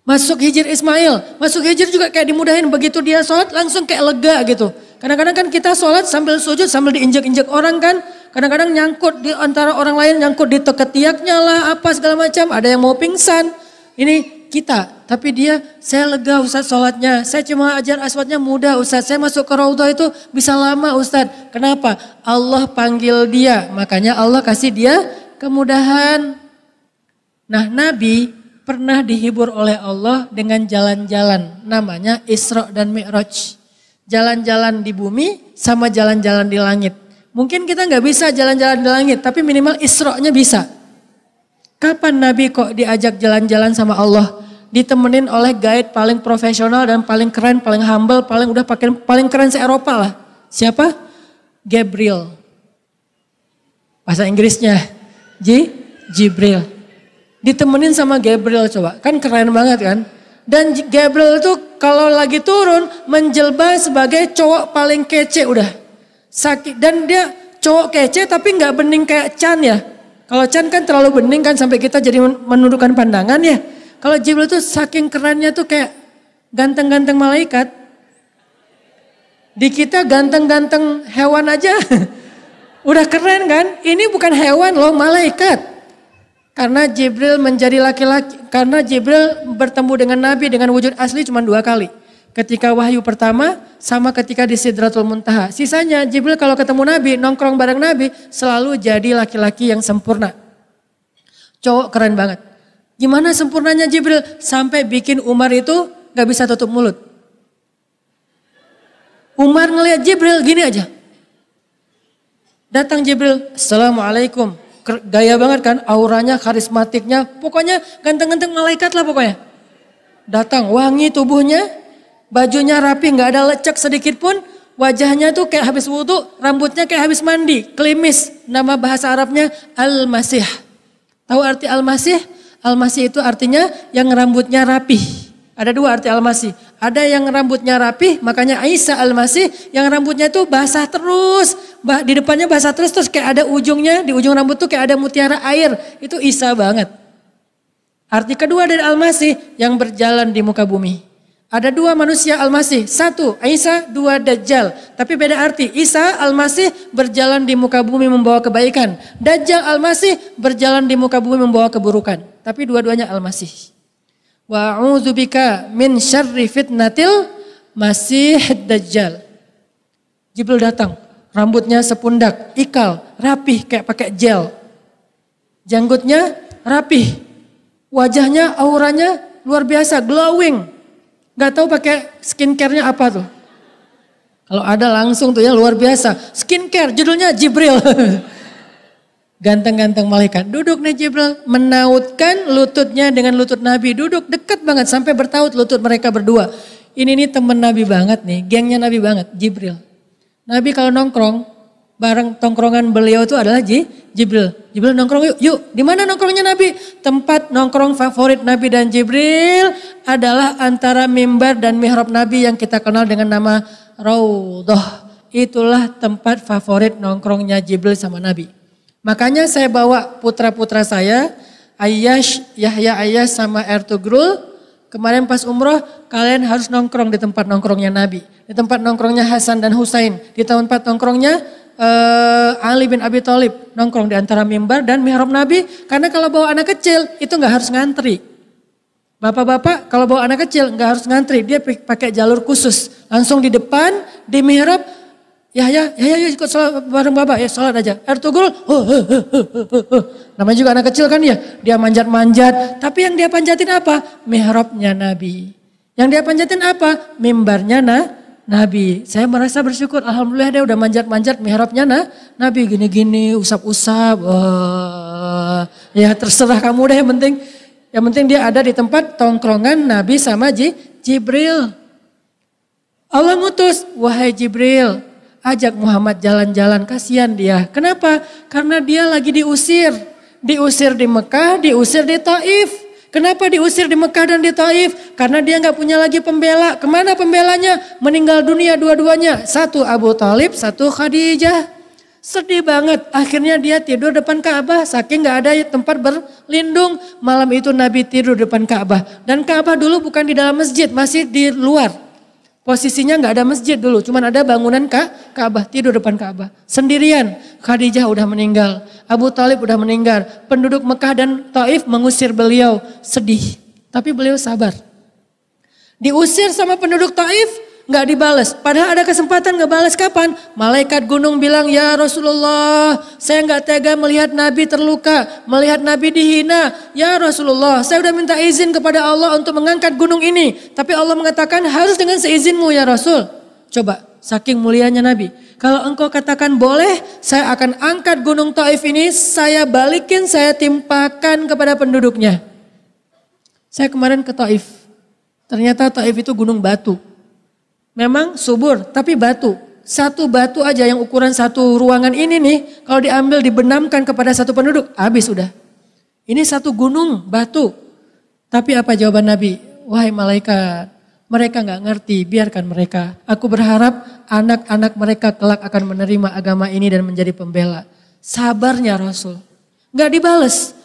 Masuk Hijir Ismail, masuk Hijir juga kayak dimudahin. Begitu dia sholat langsung kayak lega gitu. Kadang-kadang kan kita sholat sambil sujud sambil diinjek-injek orang kan. Kadang-kadang nyangkut di antara orang lain, nyangkut di ketiaknya lah, apa segala macam. Ada yang mau pingsan. Ini kita, tapi dia, saya lega Ustaz sholatnya. Saya cuma ajar aswatnya mudah Ustaz. Saya masuk ke raudhah itu bisa lama Ustaz. Kenapa? Allah panggil dia, makanya Allah kasih dia kemudahan. Nah, Nabi pernah dihibur oleh Allah dengan jalan-jalan. Namanya Isra dan Mi'raj. Jalan-jalan di bumi sama jalan-jalan di langit. Mungkin kita nggak bisa jalan-jalan di langit, tapi minimal Isra-nya bisa. Kapan Nabi kok diajak jalan-jalan sama Allah? Ditemenin oleh guide paling profesional dan paling keren, paling humble, paling keren se-Eropa lah. Siapa? Gabriel. Bahasa Inggrisnya Jibril. Ditemenin sama Gabriel coba, kan keren banget kan? Dan Gabriel itu kalau lagi turun menjelma sebagai cowok paling kece udah. Sakit, dan dia cowok kece tapi nggak bening kayak Chan ya. Kalau Chan kan terlalu bening kan sampai kita jadi menundukkan pandangan ya. Kalau Jibril tuh saking kerennya tuh kayak ganteng-ganteng malaikat. Di kita ganteng-ganteng hewan aja udah keren kan. Ini bukan hewan loh, malaikat. Karena Jibril menjadi laki-laki, karena Jibril bertemu dengan Nabi dengan wujud asli cuma 2 kali. Ketika wahyu pertama sama ketika di Sidratul Muntaha. Sisanya Jibril kalau ketemu Nabi, nongkrong bareng Nabi selalu jadi laki-laki yang sempurna. Cowok keren banget. Gimana sempurnanya Jibril? Sampai bikin Umar itu gak bisa tutup mulut. Umar ngelihat Jibril gini aja. Datang Jibril, Assalamualaikum. Gaya banget kan, auranya, karismatiknya, pokoknya ganteng-ganteng malaikat lah pokoknya. Datang, wangi tubuhnya, bajunya rapi, gak ada lecek sedikit pun, wajahnya tuh kayak habis wudhu, rambutnya kayak habis mandi, klimis. Nama bahasa Arabnya Al-Masih. Tahu arti Al-Masih? Al-Masih itu artinya yang rambutnya rapi. Ada 2 arti Al-Masih. Ada yang rambutnya rapi, makanya Isa Al-Masih yang rambutnya itu basah terus. Di depannya basah terus kayak ada ujungnya, di ujung rambut tuh kayak ada mutiara air. Itu Isa banget. Arti kedua dari Al-Masih yang berjalan di muka bumi. Ada 2 manusia Al-Masih. 1 Isa, 2 Dajjal. Tapi beda arti. Isa Al-Masih berjalan di muka bumi membawa kebaikan. Dajjal Al-Masih berjalan di muka bumi membawa keburukan. Tapi dua-duanya Al-Masih. Wa'udzubika min syarri fitnatil masih dajjal. Jibril datang, rambutnya sepundak, ikal, rapih kayak pakai gel. Janggutnya rapih, wajahnya auranya luar biasa, glowing. Gak tahu pakai skincare-nya apa tuh. Kalau ada langsung tuh ya luar biasa. Skincare judulnya Jibril. Ganteng-ganteng malaikat. Duduk nih Jibril, menautkan lututnya dengan lutut Nabi. Duduk dekat banget sampai bertaut lutut mereka berdua. Ini nih temen Nabi banget nih, gengnya Nabi banget, Jibril. Nabi kalau nongkrong, bareng tongkrongan beliau itu adalah Jibril. Jibril nongkrong yuk. Di mana nongkrongnya Nabi? Tempat nongkrong favorit Nabi dan Jibril adalah antara mimbar dan mihrab Nabi yang kita kenal dengan nama Raudhah. Itulah tempat favorit nongkrongnya Jibril sama Nabi. Makanya saya bawa putra-putra saya, Ayyash, Yahya Ayyash sama Ertugrul. Kemarin pas umroh kalian harus nongkrong di tempat nongkrongnya Nabi. Di tempat nongkrongnya Hasan dan Husain. Di tempat nongkrongnya Ali bin Abi Thalib. Nongkrong di antara mimbar dan mihrab Nabi. Karena kalau bawa anak kecil itu gak harus ngantri. Bapak-bapak kalau bawa anak kecil gak harus ngantri. Dia pakai jalur khusus. Langsung di depan, di mihrab. Ya ikut sholat bareng bapak ya sholat aja. Ertugrul, namanya juga anak kecil kan ya. Dia manjat-manjat, tapi yang dia panjatin apa? Mihrabnya Nabi. Yang dia panjatin apa? Mimbarnya Nabi. Saya merasa bersyukur, alhamdulillah dia udah manjat-manjat mihrabnya Nabi. Gini-gini, usap-usap. Ya terserah kamu deh yang penting dia ada di tempat tongkrongan Nabi sama Jibril. Allah ngutus, wahai Jibril. Ajak Muhammad jalan-jalan, kasihan dia. Kenapa? Karena dia lagi diusir. Diusir di Mekah, diusir di Taif. Kenapa diusir di Mekah dan di Taif? Karena dia gak punya lagi pembela. Kemana pembelanya? Meninggal dunia dua-duanya. 1 Abu Thalib, 1 Khadijah. Sedih banget. Akhirnya dia tidur depan Ka'bah. Saking gak ada tempat berlindung. Malam itu Nabi tidur depan Ka'bah. Dan Ka'bah dulu bukan di dalam masjid, masih di luar. Posisinya nggak ada masjid dulu, cuman ada bangunan Ka'bah, tidur depan Ka'bah. Sendirian, Khadijah udah meninggal, Abu Thalib udah meninggal. Penduduk Mekah dan Taif mengusir beliau, sedih. Tapi beliau sabar. Diusir sama penduduk Taif, nggak dibalas. Padahal ada kesempatan ngebalas kapan? Malaikat gunung bilang, ya Rasulullah, saya nggak tega melihat Nabi terluka, melihat Nabi dihina. Ya Rasulullah, saya udah minta izin kepada Allah untuk mengangkat gunung ini. Tapi Allah mengatakan harus dengan seizinmu ya Rasul. Coba, saking mulianya Nabi. Kalau engkau katakan boleh, saya akan angkat gunung Taif ini, saya balikin, saya timpakan kepada penduduknya. Saya kemarin ke Taif. Ternyata Taif itu gunung batu. Memang subur, tapi batu. Satu batu aja yang ukuran satu ruangan ini nih, kalau diambil dibenamkan kepada satu penduduk, habis udah. Ini satu gunung batu. Tapi apa jawaban Nabi? Wahai malaikat, mereka gak ngerti, biarkan mereka. Aku berharap anak-anak mereka kelak akan menerima agama ini dan menjadi pembela. Sabarnya Rasul. Gak dibales.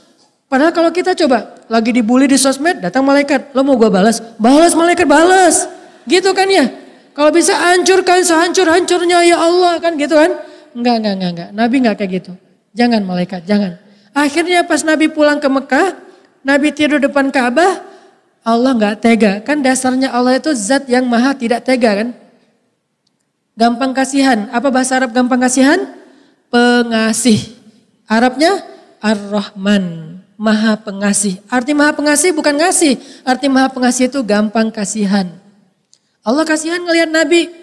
Padahal kalau kita coba, lagi dibully di sosmed, datang malaikat. Lo mau gue balas? Balas malaikat, balas. Gitu kan ya? Kalau bisa hancurkan sehancur-hancurnya ya Allah kan gitu kan. Enggak. Nabi enggak kayak gitu. Jangan malaikat, jangan. Akhirnya pas Nabi pulang ke Mekah, Nabi tidur depan Ka'bah, Allah enggak tega. Kan dasarnya Allah itu zat yang maha tidak tega kan. Gampang kasihan. Apa bahasa Arab gampang kasihan? Pengasih. Arabnya Ar-Rahman. Maha pengasih. Arti maha pengasih bukan ngasih. Arti maha pengasih itu gampang kasihan. Allah kasihan ngelihat Nabi,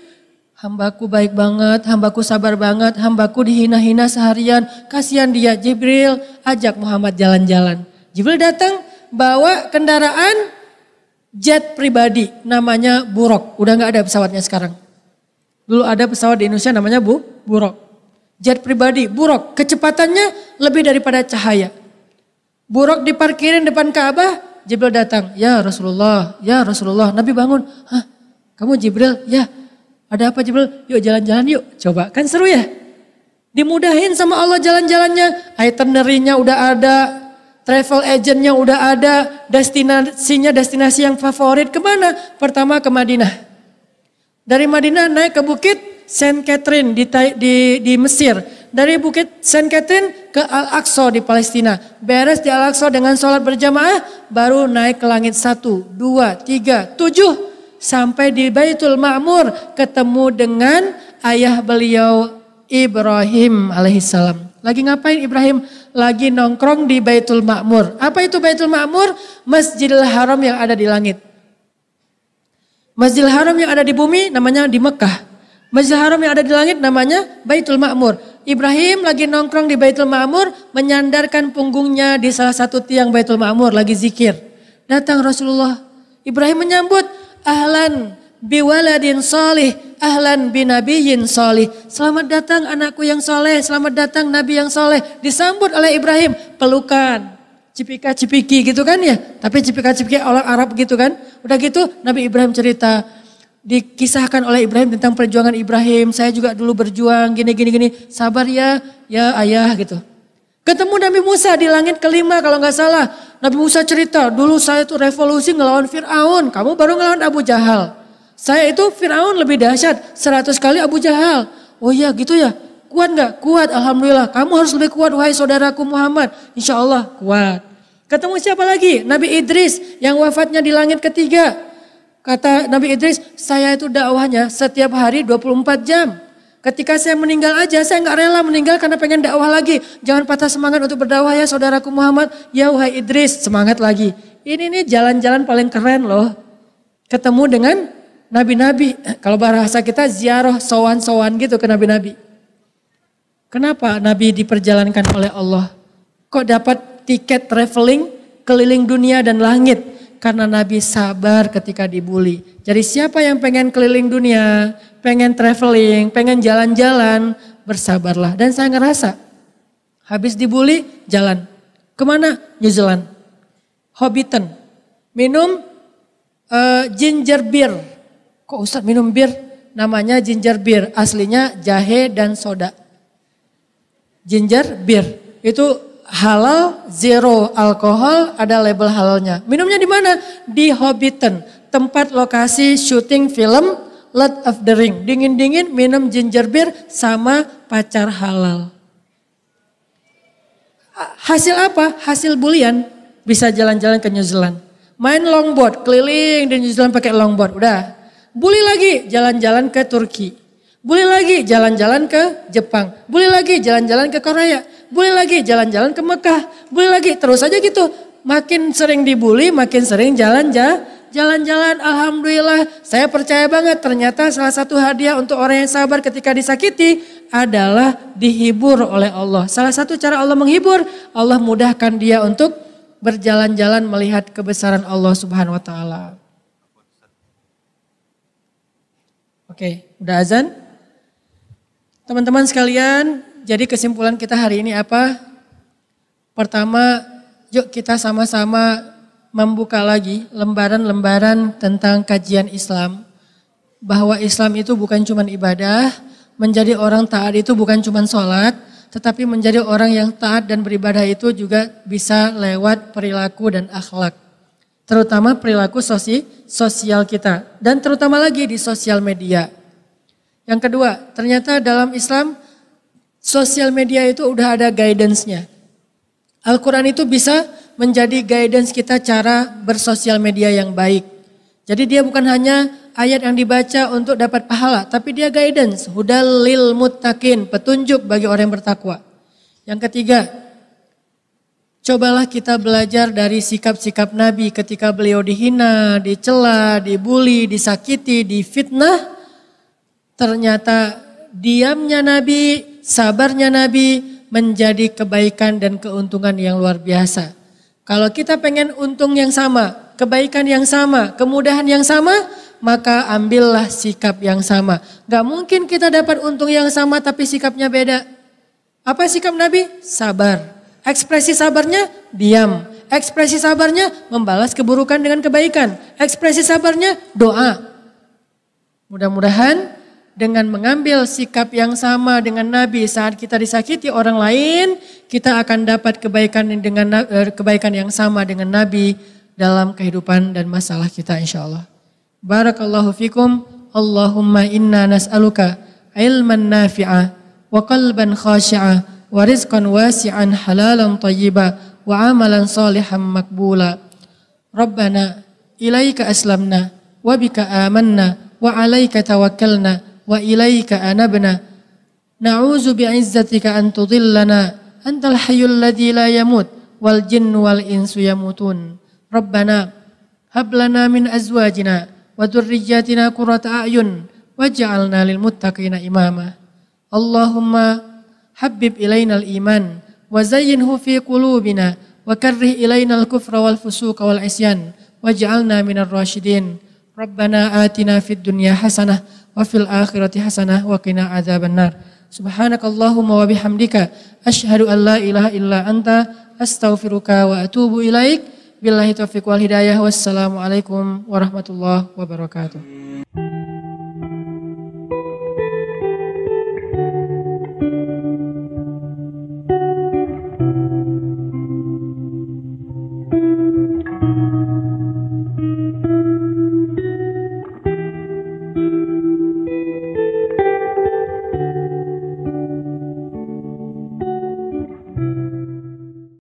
hambaku baik banget, hambaku sabar banget, hambaku dihina-hina seharian, kasihan dia. Jibril ajak Muhammad jalan-jalan. Jibril datang bawa kendaraan jet pribadi namanya Buraq, udah gak ada pesawatnya sekarang. Dulu ada pesawat di Indonesia namanya Buraq. Jet pribadi Buraq, kecepatannya lebih daripada cahaya. Buraq diparkirin depan Ka'bah, Jibril datang, ya Rasulullah, Nabi bangun, hah? Kamu Jibril, ya ada apa Jibril? Yuk jalan-jalan yuk, coba kan seru ya. Dimudahin sama Allah jalan-jalannya, itinerary-nya udah ada, travel agent-nya udah ada, destinasi yang favorit kemana? Pertama ke Madinah. Dari Madinah naik ke bukit Saint Catherine di Mesir. Dari bukit Saint Catherine ke Al-Aqsa di Palestina. Beres di Al-Aqsa dengan sholat berjamaah, baru naik ke langit 1, 2, 3, 7. Sampai di Baitul Ma'mur ketemu dengan ayah beliau Ibrahim alaihissalam. Lagi ngapain Ibrahim? Lagi nongkrong di Baitul Ma'mur. Apa itu Baitul Ma'mur? Masjidil Haram yang ada di langit. Masjidil Haram yang ada di bumi namanya di Mekah. Masjidil Haram yang ada di langit namanya Baitul Ma'mur. Ibrahim lagi nongkrong di Baitul Ma'mur, menyandarkan punggungnya di salah satu tiang Baitul Ma'mur, lagi zikir. Datang Rasulullah. Ibrahim menyambut. Ahlan biwaladin salih, ahlan binabiyyin salih. Selamat datang anakku yang soleh, selamat datang nabi yang soleh. Disambut oleh Ibrahim, pelukan, cipika-cipiki gitu kan ya. Tapi cipika-cipiki orang Arab gitu kan. Udah gitu Nabi Ibrahim cerita, dikisahkan oleh Ibrahim tentang perjuangan Ibrahim. Saya juga dulu berjuang gini. Sabar ya ayah gitu. Ketemu Nabi Musa di langit kelima kalau nggak salah. Nabi Musa cerita, dulu saya itu revolusi ngelawan Fir'aun. Kamu baru ngelawan Abu Jahal. Saya itu Fir'aun lebih dahsyat, 100 kali Abu Jahal. Oh iya gitu ya, kuat nggak? Kuat, alhamdulillah. Kamu harus lebih kuat wahai saudaraku Muhammad. Insya Allah kuat. Ketemu siapa lagi? Nabi Idris yang wafatnya di langit ketiga. Kata Nabi Idris, saya itu dakwahnya setiap hari 24 jam. Ketika saya meninggal aja, saya nggak rela meninggal karena pengen dakwah lagi. Jangan patah semangat untuk berdakwah ya saudaraku Muhammad. Ya wahai Idris, semangat lagi. Ini nih jalan-jalan paling keren loh. Ketemu dengan nabi-nabi. Kalau bahasa kita ziarah sowan-sowan gitu ke nabi-nabi. Kenapa nabi diperjalankan oleh Allah? Kok dapat tiket traveling keliling dunia dan langit? Karena Nabi sabar ketika dibully. Jadi siapa yang pengen keliling dunia, pengen traveling, pengen jalan-jalan, bersabarlah. Dan saya ngerasa, habis dibully, jalan. Kemana? New Zealand. Hobbiton. Minum ginger beer. Kok Ustadz minum bir? Namanya ginger beer. Aslinya jahe dan soda. Ginger beer. Itu halal, zero alkohol, ada label halalnya. Minumnya di mana? Di Hobbiton, tempat lokasi syuting film Lord of the Ring. Dingin-dingin minum ginger beer sama pacar halal. Hasil apa? Hasil bulian. Bisa jalan-jalan ke New Zealand. Main longboard, keliling di New Zealand pakai longboard. Udah. Bully lagi, jalan-jalan ke Turki. Bully lagi, jalan-jalan ke Jepang. Bully lagi, jalan-jalan ke Korea. Bully lagi, jalan-jalan ke Mekah. Bully lagi, terus aja gitu. Makin sering dibully, makin sering jalan-jalan. Alhamdulillah, saya percaya banget ternyata salah satu hadiah untuk orang yang sabar ketika disakiti adalah dihibur oleh Allah. Salah satu cara Allah menghibur, Allah mudahkan dia untuk berjalan-jalan melihat kebesaran Allah Subhanahu wa taala. Oke, udah azan? Teman-teman sekalian, jadi kesimpulan kita hari ini apa? Pertama, yuk kita sama-sama membuka lagi lembaran-lembaran tentang kajian Islam. Bahwa Islam itu bukan cuma ibadah, menjadi orang taat itu bukan cuma sholat, tetapi menjadi orang yang taat dan beribadah itu juga bisa lewat perilaku dan akhlak. Terutama perilaku sosial kita dan terutama lagi di sosial media. Yang kedua, ternyata dalam Islam sosial media itu udah ada guidance-nya. Al-Quran itu bisa menjadi guidance kita cara bersosial media yang baik. Jadi dia bukan hanya ayat yang dibaca untuk dapat pahala, tapi dia guidance, hudal lil muttaqin, petunjuk bagi orang yang bertakwa. Yang ketiga, cobalah kita belajar dari sikap-sikap Nabi ketika beliau dihina, dicela, dibully, disakiti, difitnah. Ternyata diamnya Nabi, sabarnya Nabi menjadi kebaikan dan keuntungan yang luar biasa. Kalau kita pengen untung yang sama, kebaikan yang sama, kemudahan yang sama, maka ambillah sikap yang sama. Gak mungkin kita dapat untung yang sama tapi sikapnya beda. Apa sikap Nabi? Sabar. Ekspresi sabarnya diam. Ekspresi sabarnya membalas keburukan dengan kebaikan. Ekspresi sabarnya doa. Mudah-mudahan dengan mengambil sikap yang sama dengan Nabi saat kita disakiti orang lain, kita akan dapat kebaikan yang sama dengan Nabi dalam kehidupan dan masalah kita insya Allah. Barakallahu fikum. Allahumma inna nas'aluka ilman nafi'a wa qalban khashi'a wa rizqan wasi'an halalan tayyiba wa amalan salihan makbula. Rabbana ilaika aslamna wa bika amanna wa alaika tawakkalna wa ilaika anabna na'udzu bi'izzatika an tudillana antal hayyul ladzi la yamut wal jinnu wal insu yamutun. Rabbana hab lana min azwajina wa dzurriyyatina qurrata a'yun waj'alna lil muttaqina imama. Allahumma habbib ilainal iman wa zayyinhu fi qulubina wa karrih ilainal kufra wal fusuqa wal isyan waj'alna minar rasyidin. Rabbana atina fid dunya hasanah wa fil akhirati hasanah wa qina adzabannar. Subhanakallahumma wa bihamdika asyhadu an la ilaha illa anta astaghfiruka wa atubu ilaik. Billahi taufiq wal hidayah. Wassalamualaikum warahmatullahi wabarakatuh.